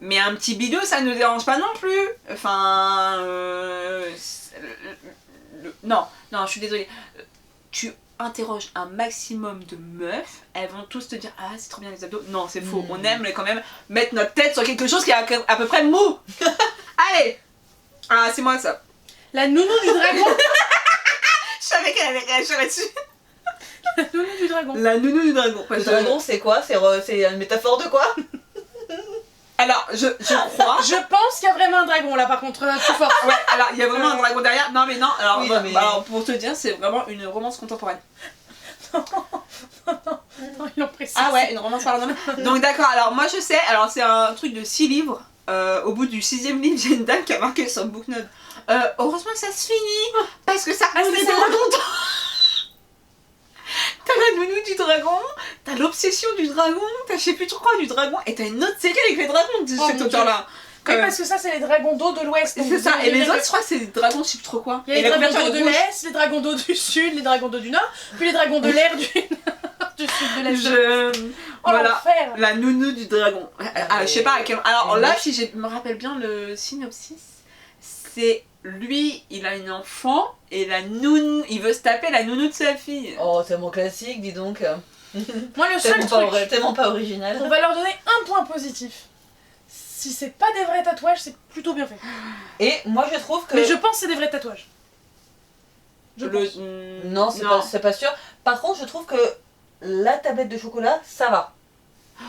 Mais un petit bidou, ça ne nous dérange pas non plus. Enfin... Non, je suis désolée. Tu interroges un maximum de meufs, elles vont tous te dire « Ah, c'est trop bien les abdos ». Non, c'est faux. On aime quand même mettre notre tête sur quelque chose qui est à peu près mou. Allez. Ah, c'est moi ça. La nounou du dragon. Je savais qu'elle allait réagir là-dessus. La nounou du dragon. La nounou du dragon. Le dragon c'est quoi? C'est une métaphore de quoi? Alors, je crois... Je pense qu'il y a vraiment un dragon là par contre, plus fort. Ouais, alors il y a vraiment un dragon derrière. Non mais non, alors, Oui, mais... alors pour te dire, c'est vraiment une romance contemporaine. Non, ils l'ont précisé. Ah ouais, une romance par Donc d'accord, alors moi je sais, alors c'est un truc de 6 livres. Au bout du 6e livre, il y a une dame qui a marqué sur Booknote. Heureusement que ça se finit, parce que ça reste c'est des longtemps. T'as la nounou du dragon, t'as l'obsession du dragon, t'as je sais plus trop quoi du dragon, et t'as une autre série avec les dragons de cet auteur-là. Oui, parce que ça, c'est les dragons d'eau de l'ouest. C'est ça, et les autres, je crois que c'est des dragons, je sais plus trop quoi. Il y a les dragons d'eau de l'est, les dragons d'eau du sud, les dragons d'eau du nord, puis les dragons de l'air du sud de l'est. Voilà, l'enfer. la nounou du dragon. Je sais pas à quel... Alors là, si je me rappelle bien le synopsis, c'est lui, il a une enfant, et la nounou, il veut se taper la nounou de sa fille. Oh, c'est mon classique, dis donc. Moi, le seul truc, tellement pas original. on va leur donner un point positif. Si c'est pas des vrais tatouages, c'est plutôt bien fait. Et moi je trouve que... Mais je pense que c'est des vrais tatouages. Non, c'est pas sûr. Par contre, je trouve que la tablette de chocolat, ça va.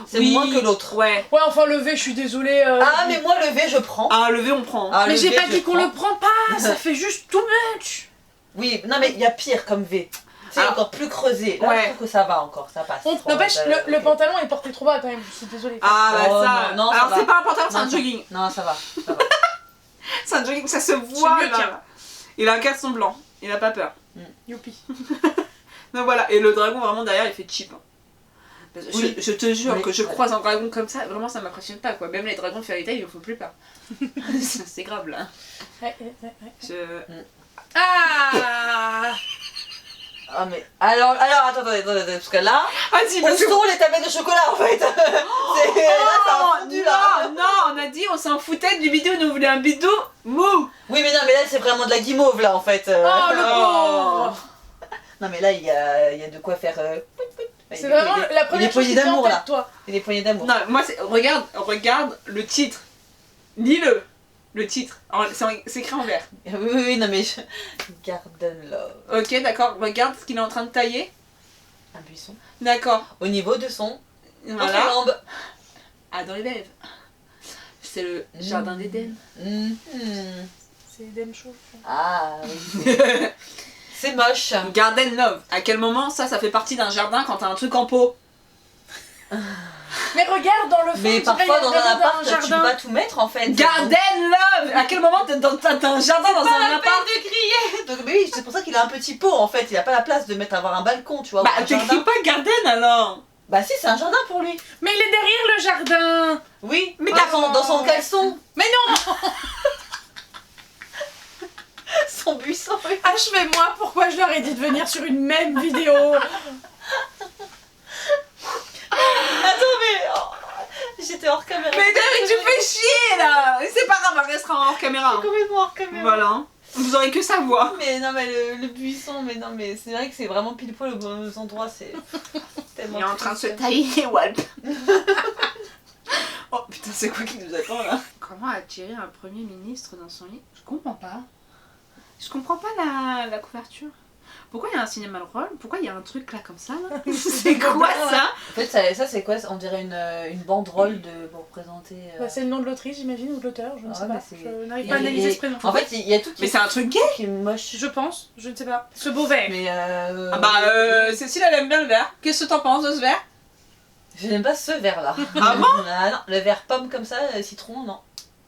C'est moins que l'autre. Ouais. Ouais, enfin, le V, je suis désolée. Ah, mais moi, le V, je prends. Ah, le V, on prend. Ah, mais le j'ai V, pas je dit qu'on prends. le prend pas, ça fait juste too much. Oui, non, mais il y a pire comme V. C'est encore plus creusé. Là, ouais. je trouve que ça va encore, ça passe. N'empêche, le pantalon est porté trop bas quand même, je suis désolée. Ah, bah Oh, ça. non, alors, ça c'est va. pas un pantalon, c'est Non, un jogging. Non, ça va. C'est un jogging, ça se voit mieux, là. tiens. Il a un caleçon blanc, il a pas peur. Youpi. Donc voilà, et le dragon vraiment derrière il fait cheap. Parce que Oui. je te jure Oui. que je croise un dragon comme ça, vraiment ça m'impressionne pas quoi. Même les dragons de Fairy Tail ils me font plus peur. C'est grave là. Ouais. Ah Ah, mais. Alors, attendez, parce que là, si, où parce que... sont les tablettes de chocolat en fait? Là, ça a fondu là. Non, on a dit on s'en foutait du bidou, nous voulons un bidou mou. Oui, mais non, mais là, c'est vraiment de la guimauve là en fait. Oh, le pauvre. Non, mais là, il y a de quoi faire. C'est vraiment la première chose qui poignées te vient en d'amour tête, là. toi. Et des poignées d'amour. Non, moi c'est... Regarde le titre. Lis-le. Le titre. C'est écrit en vert. Oui, non, mais. Garden Love. Ok, d'accord. Regarde ce qu'il est en train de tailler. Un buisson. D'accord. Au niveau de son Voilà. jambe. Adam et Ève. C'est le jardin d'Éden. Mhm. c'est Eden Show. Ah oui. C'est moche. Garden Love. À quel moment ça fait partie d'un jardin quand t'as un truc en pot? Mais regarde dans le fond, Mais tu vois, parfois il y a dans un vraiment appart, tu peux pas tout mettre en fait. Garden Love. À quel moment t'as un jardin dans un appart? de crier. Donc mais oui, c'est pour ça qu'il a un petit pot en fait. Il a pas la place de mettre avoir un balcon, tu vois. Bah ou un t'écris jardin. pas Garden alors. Bah si, c'est un jardin pour lui. Mais il est derrière le jardin. Oui, Mais dans son caleçon. Mais non. Son buisson. Oui. Achevez-moi pourquoi je leur ai dit de venir sur une même vidéo. Attends mais... oh, j'étais hors caméra. Mais Derek, tu fais chier là. C'est pas grave, on restera hors caméra. Je suis complètement hors caméra. Voilà. Vous aurez que sa voix. Mais non mais le buisson, mais non mais c'est vrai que c'est vraiment pile poil au bon endroit, c'est tellement Il est en train de se triste. tailler les walpes. Oh putain, c'est quoi qui nous attend là? Comment attirer un premier ministre dans son lit? Je comprends pas. Je comprends pas la couverture. Pourquoi il y a un cinéma roll? Pourquoi il y a un truc là comme ça là? C'est quoi ça? En fait ça c'est quoi? On dirait une banderole pour présenter... Bah, c'est le nom de l'autrice, j'imagine, ou de l'auteur, je ne sais mais pas. c'est- Je n'arrive pas à analyser ce prénom. En fait il y a tout Mais c'est un truc gay? qui est moche. Je pense, je ne sais pas. Ce beau vert. Mais Ah bah Cécile elle aime bien le vert. Qu'est-ce que t'en penses de ce vert? je n'aime pas ce vert là. Ah bon? Ah non, le vert pomme comme ça, citron, non.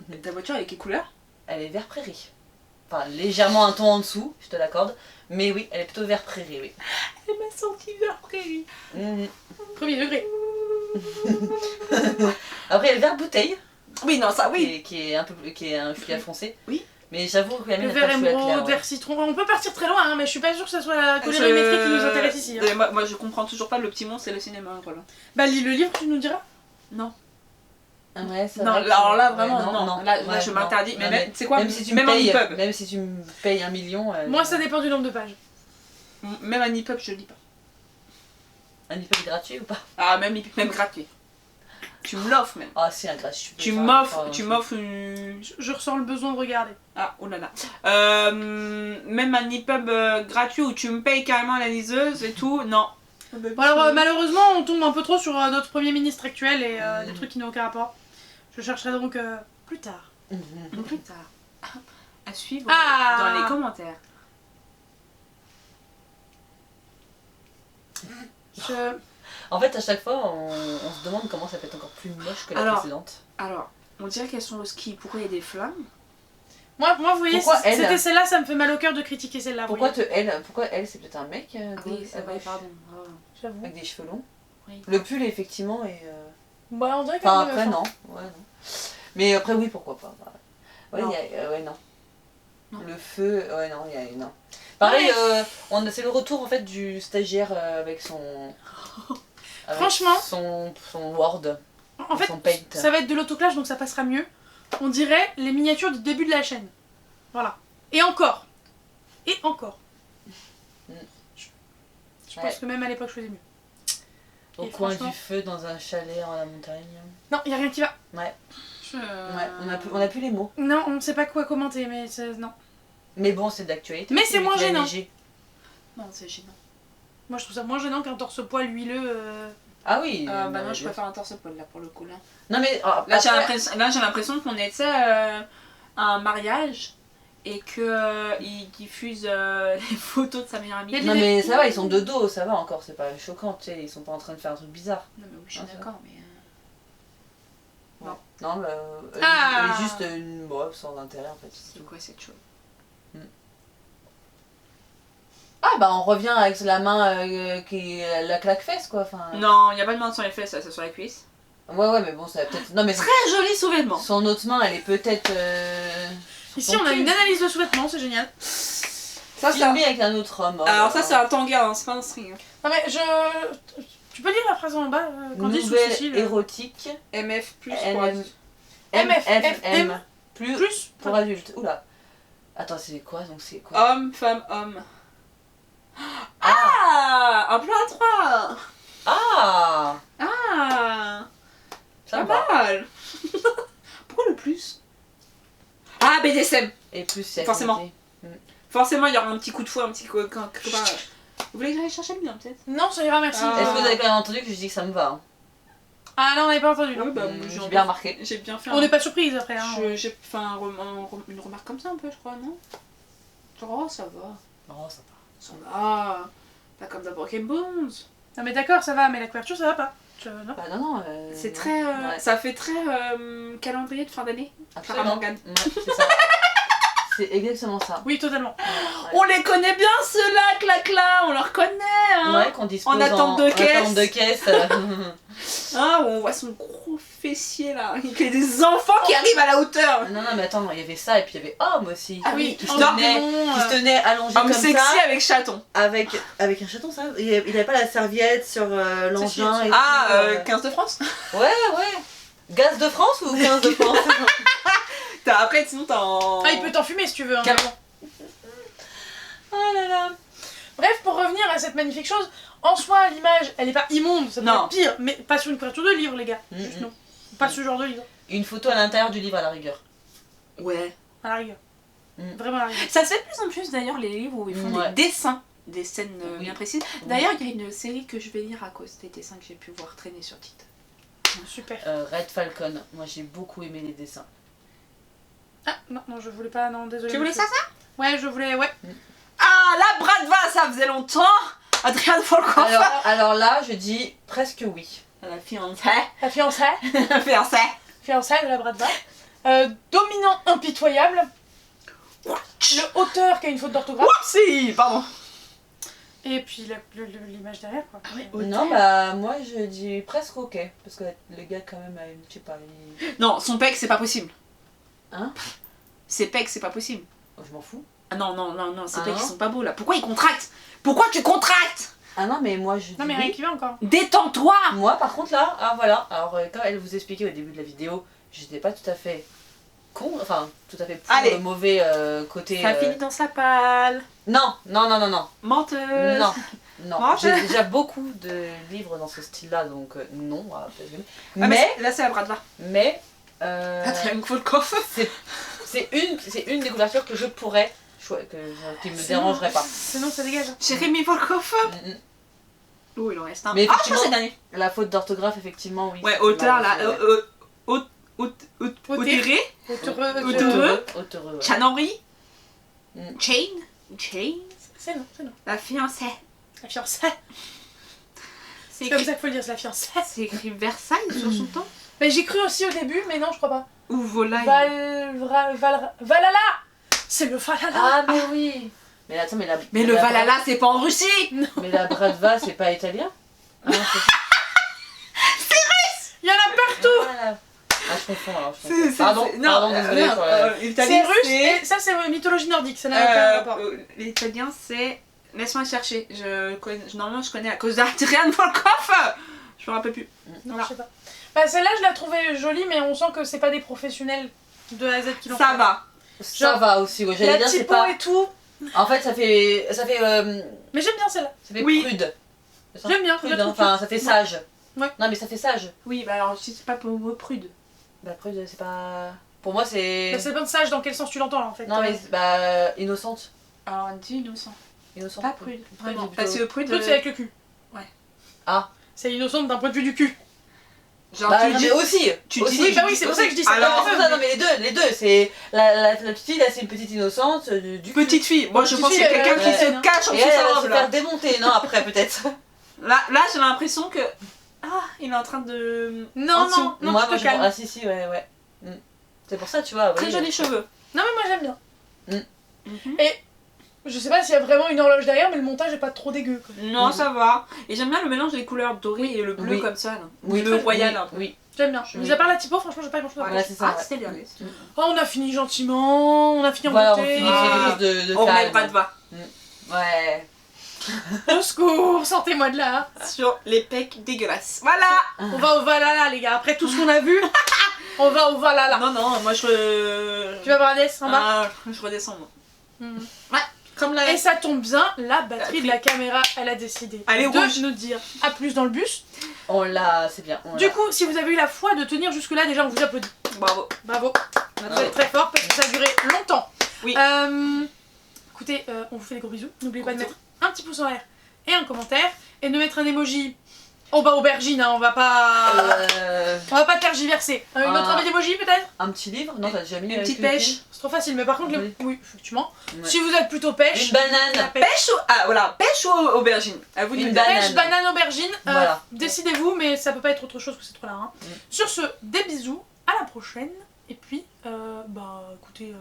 Mais ta voiture elle est quelle couleur? Elle est vert prairie. Enfin légèrement un ton en dessous, je te l'accorde. Mais oui, elle est plutôt vert prairie, oui. Elle m'a senti vert prairie. Mhm. Premier degré. Après il y a le vert bouteille. Oui non ça oui. Qui est un peu qui est un fuchsia foncé. Oui. Mais j'avoue que la Le mienne vert n'a pas le fuchsia émeraude, clair, ouais. vert citron. On peut partir très loin, hein, mais je suis pas sûre que ce soit la colorimétrie qui nous intéresse ici. Hein. Moi je comprends toujours pas le petit monstre et le cinéma roll. Bah lis le livre, tu nous diras. Non. Ouais, c'est Non, vrai que- alors là, ouais, vraiment, non. Là, Ouais, je non. m'interdis. Non, Mais c'est quoi? Même si tu même me en payes, EPUB. même si tu me payes 1 million. Moi, ça dépend du nombre de pages. Même en EPUB, je lis pas. Un EPUB gratuit ou pas? Ah, même gratuit. Tu me l'offres même. Ah si, un gratuit. Tu m'offres. m'offres une... Je ressens le besoin de regarder. Ah, oh là là. Même un EPUB gratuit où tu me payes carrément la liseuse et tout, non. Bon, alors, malheureusement, on tombe un peu trop sur notre Premier ministre actuel et des trucs qui n'ont aucun rapport. Je chercherai donc plus tard. Plus tard. À suivre Ah. dans les commentaires. Je... En fait, à chaque fois, on se demande comment ça peut être encore plus moche que la Alors, précédente. Alors, on dirait qu'elles sont au ski. Pourquoi il y a des flammes? Moi, vous voyez, Pourquoi si elle c'était celle-là, ça me fait mal au cœur de critiquer celle-là. vous Pourquoi voyez. elle, c'est peut-être un mec Oui, c'est vrai, pardon. Oh. J'avoue. avec des cheveux longs. Oui. Le pull, effectivement, est... Bah, on dirait qu'elle Enfin, est après, meuf, non. hein. Ouais, non. Mais après, oui, pourquoi pas. Bah, ouais, Non. ouais, non. Non. Le feu, ouais, non, non. Pareil, Ouais. c'est le retour, en fait, du stagiaire avec son... avec Franchement. son Word, En fait, son Paint. ça va être de l'autoclage, donc ça passera mieux. On dirait les miniatures du début de la chaîne. Voilà. Et encore. Et encore. Mm. Je Ouais. pense que même à l'époque, je faisais mieux. Au Et coin franchement- du feu, dans un chalet en la montagne. Non, y a rien qui va. Ouais, Je- ouais, on a plus les mots. Non, on sait pas quoi commenter, mais non. Mais bon, c'est d'actualité. Mais c'est moins Nicolas gênant. Léger. Non, c'est gênant. Moi, je trouve ça moins gênant qu'un torse poil huileux. Ah oui. Bah non, je préfère un torse-poil là pour le coup là. Non mais Là, j'ai après- l'impression qu'on est, tu sais, à un mariage et qu'il diffuse les photos de sa meilleure amie. Il y a Non mais ça va, ils sont de dos, ça va encore, c'est pas choquant, tu sais, ils sont pas en train de faire un truc bizarre. Non, mais oui, je suis Ah, ça d'accord, mais. Non, bah, elle Ah. est juste une bref sans intérêt en fait. c'est C'est tout. quoi cette chose? Ah bah on revient avec la main qui est la claque-fesse quoi, enfin... Non, il n'y a pas de main sur les fesses, ça, c'est sur les cuisses. Ouais mais bon, ça va peut-être... Non mais Très joli sous-vêtement. son autre main, elle est peut-être... sur Ici, son on a cul. une analyse de sous-vêtements, c'est génial. Ça, Filmé avec un autre homme. Alors, ça, c'est un tanga, hein, c'est pas un string. Non, mais tu peux lire la phrase en bas, Candice ou Nouvelle Cécile érotique. MF plus pour NM. adulte. MFM. Plus Plus pour adultes. Oula. Attends, c'est quoi donc c'est quoi? Homme, femme, homme. Ah, un plan à 3. Ah Ah, Ça pas va. mal. Pourquoi le plus? Ah, BDSM. Et plus c'est Forcément. affinité. Forcément, il y aura un petit coup de fouet, un petit copain. Vous voulez que j'aille chercher le mien, peut-être? Non, ça ira, merci. Ah. Est-ce que vous avez quand même entendu que je dis que ça me va hein? Ah non, on n'avait pas entendu. Non. Oui, bah, J'ai bien remarqué. J'ai bien fait On n'est pas surprise après. Hein. J'ai fait une remarque comme ça un peu, je crois, non? Genre, oh, ça va. Non, ça va. Ça va. Pas comme dans Broken Bones. Non mais d'accord, ça va, mais la couverture ça va pas. Non. Bah non. C'est non. très. Ouais. Ça fait très calendrier de fin d'année. Absolument. Clara Morgan. Ouais, c'est ça. C'est exactement ça. Oui, totalement. Ouais. On les connaît bien ceux-là, Clacla, on leur connaît, hein. Ouais, qu'on dispose En attente de caisse. En attente de caisse. Ah, on voit son gros fessier là. Il y a des enfants qui arrivent à la hauteur. Non, mais attends, il y avait ça et puis il y avait homme aussi. Ah oui, qui en se tenait, démon, qui se tenait allongé Homme comme sexy ça. avec chaton. Avec un chaton, ça. Il avait pas la serviette sur l'engin. et Ah, tout, 15 de France. Ouais. Gaz de France ou 15 de France? Après, sinon t'as en. Ah, il peut t'en fumer si tu veux. Hein. Carrément. Oh là là. Bref, pour revenir à cette magnifique chose, en soi, l'image, elle est pas immonde, ça peut Non. être pire, mais pas sur une couverture de livre, les gars. Mm, Juste mm. non. Pas ce genre de livre, Une photo à l'intérieur du livre à la rigueur. Ouais. à la rigueur. Mm. Vraiment à la rigueur. Ça se fait de plus en plus d'ailleurs les livres où ils font Ouais. des dessins, des scènes Oui. bien précises. Oui. D'ailleurs, il y a une série que je vais lire à cause des dessins que j'ai pu voir traîner sur Tite. Super. Red Falcon. Moi j'ai beaucoup aimé les dessins. Ah, non, je voulais pas, non, désolé. Tu voulais ça, Ouais, je voulais, ouais. Ah, la Bradva, ça faisait longtemps. Adrien Volkov. Alors là, je dis presque oui. La fiancée. La fiancée, La fiancée. fiancée de la Bradva. Dominant impitoyable. Le auteur qui a une faute d'orthographe. Si, pardon. Et puis l'image derrière, quoi. Non, bah moi je dis presque ok. Parce que le gars, quand même, je sais pas. Non, son pec, c'est pas possible. Hein? Ses pecs, c'est pas possible. Oh, je m'en fous. Ah non, ses Ah pecs, non ils sont pas beaux là. Pourquoi ils contractent? Pourquoi tu contractes? Ah non, mais moi je dis Non, mais oui. rien qui va encore. Détends-toi. Moi par contre là, ah voilà. Alors quand elle vous expliquait au début de la vidéo, j'étais pas tout à fait con, enfin tout à fait pour Allez. le mauvais côté. Ça finit dans sa palle. Non. Menteuse. Non. Moi, J'ai déjà beaucoup de livres dans ce style-là, donc non. Voilà, Ah, mais là, c'est la Bradva. Adrien Volkov. c'est une des couvertures que je pourrais qui me dérangerait pas. Sinon, ça dégage. Jérémy Volkov. Mm, mm. Oh, il en reste un. Mais Ah, je pense que effectivement, c'est dernier. La faute d'orthographe, effectivement, oui. Ouais, c'est auteur mal, là. ouais. Auteré. Auteureux. Auteureux, ouais. Chan Henry. Mm. Jane. C'est non. La fiancée. La fiancée. C'est C'est comme écrit, ça qu'il faut le dire, c'est la fiancée. c'est écrit Versailles sur son temps. Mais j'ai cru aussi au début, mais non, je crois pas. Ou Volaille. Valhalla. C'est le Valhalla. Ah, mais oui. Mais attends, Mais le Valhalla, c'est pas en Russie. Mais la Bradva, c'est pas italien? Ah, non, Il y en a partout. Voilà. Ah, je confonds alors. Je confonds. Pardon, non, pardon, désolé. merde, pour la- C'est l'italien, russe et ça, c'est mythologie nordique. Ça n'a aucun rapport. L'italien, c'est. Laisse-moi chercher. Normalement, je connais à cause d'Adrien Volkov. Je me rappelle plus. Non, Voilà. je sais pas. Bah, celle-là, je la trouvais jolie, mais on sent que c'est pas des professionnels de A à Z qui l'ont Ça fait. va. Ça va aussi, ouais. J'allais La dire, c'est typo pas. et tout. En fait, ça fait Mais j'aime bien celle-là. Oui. prude. C'est ça J'aime bien, je Prude, la hein. trouve Enfin, ça fait sage. Ouais. Non, mais ça fait sage. Oui, bah alors, si c'est pas pour mot prude. Bah, prude, c'est pas. Pour moi, c'est. Bah, c'est pas de sage dans quel sens tu l'entends là en fait. Non, mais bah, innocente. Alors, on dit innocent. Innocente. Pas prude. Vraiment. c'est Parce plutôt- que prude. Prude, c'est avec le cul. Ouais. Ah. C'est innocente d'un point de vue du cul. Genre, Bah, tu non, dis. mais aussi. Tu aussi. dis. Oui, bah oui, c'est pour ça que je dis ça. Alors, Non, c'est ça, non, mais les deux, c'est la petite fille là, c'est une petite innocente du cul. Petite fille. Moi, je Petite pense qu'il y a fille, quelqu'un qui ouais. se cache en Et dessous elle, de elle sa va se robe faire là. démonter, non après peut-être. Là, j'ai l'impression que. Ah, il est en train de. Non, En dessous. non, moi, tu te calmes. ah si ouais. C'est pour ça, tu vois. Très oui. jolis cheveux. Non, mais moi j'aime bien. Mhm. Et je sais pas s'il y a vraiment une horloge derrière, mais le montage est pas trop dégueu. Quoi. Non, Mhm. ça va. Et j'aime bien le mélange des couleurs dorées et le bleu Oui. comme ça. Là. Oui, Le royal un peu. Oui. J'aime bien. Je- Mis à part la typo, franchement, j'ai pas grand chose à Voilà, c'est ça. Ah, ouais. c'était le dernier. Oh, on a fini gentiment, on a fini en Voilà, on beauté. finit Ah. quelque chose de On met le calme. Bradva Ouais. Au secours, sortez-moi de là. sur les pecs dégueulasses. Voilà. On va au Valhalla, les gars. Après tout ce qu'on a vu, on va au Valhalla. Non, moi je. Tu vas voir Inès en bas. Ah, je redescends moi. Mhm. Comme la. Et ça tombe bien, la batterie de la caméra, elle a décidé Elle est de rouge. nous dire à plus dans le bus. On l'a, c'est bien. on Du l'a. coup, si vous avez eu la foi de tenir jusque-là, déjà on vous applaudit. Bravo. Bravo. Vous Bravo. êtes très fort parce que ça a duré longtemps. Oui. Écoutez, on vous fait des gros bisous. N'oubliez pas de Gros mettre un petit pouce en l'air et un commentaire. Et de mettre un emoji Oh bah aubergine, hein, on va pas tergiverser. Une autre envie d'emoji peut-être? Un petit livre? Non, t'as déjà mis Une petite le pêche. film. C'est trop facile, mais par contre, Oui. oui, effectivement. Ouais. Si vous êtes plutôt pêche... Une banane. la Pêche ou... Ah voilà, pêche ou aubergine? À vous de Une me dire. banane. Pêche, banane, aubergine, Voilà. décidez-vous, mais ça peut pas être autre chose que ces trois-là. Hein. Sur ce, des bisous, à la prochaine, et puis, bah écoutez,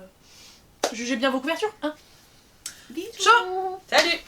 jugez bien vos couvertures. Hein. Bisous. Ciao. Salut.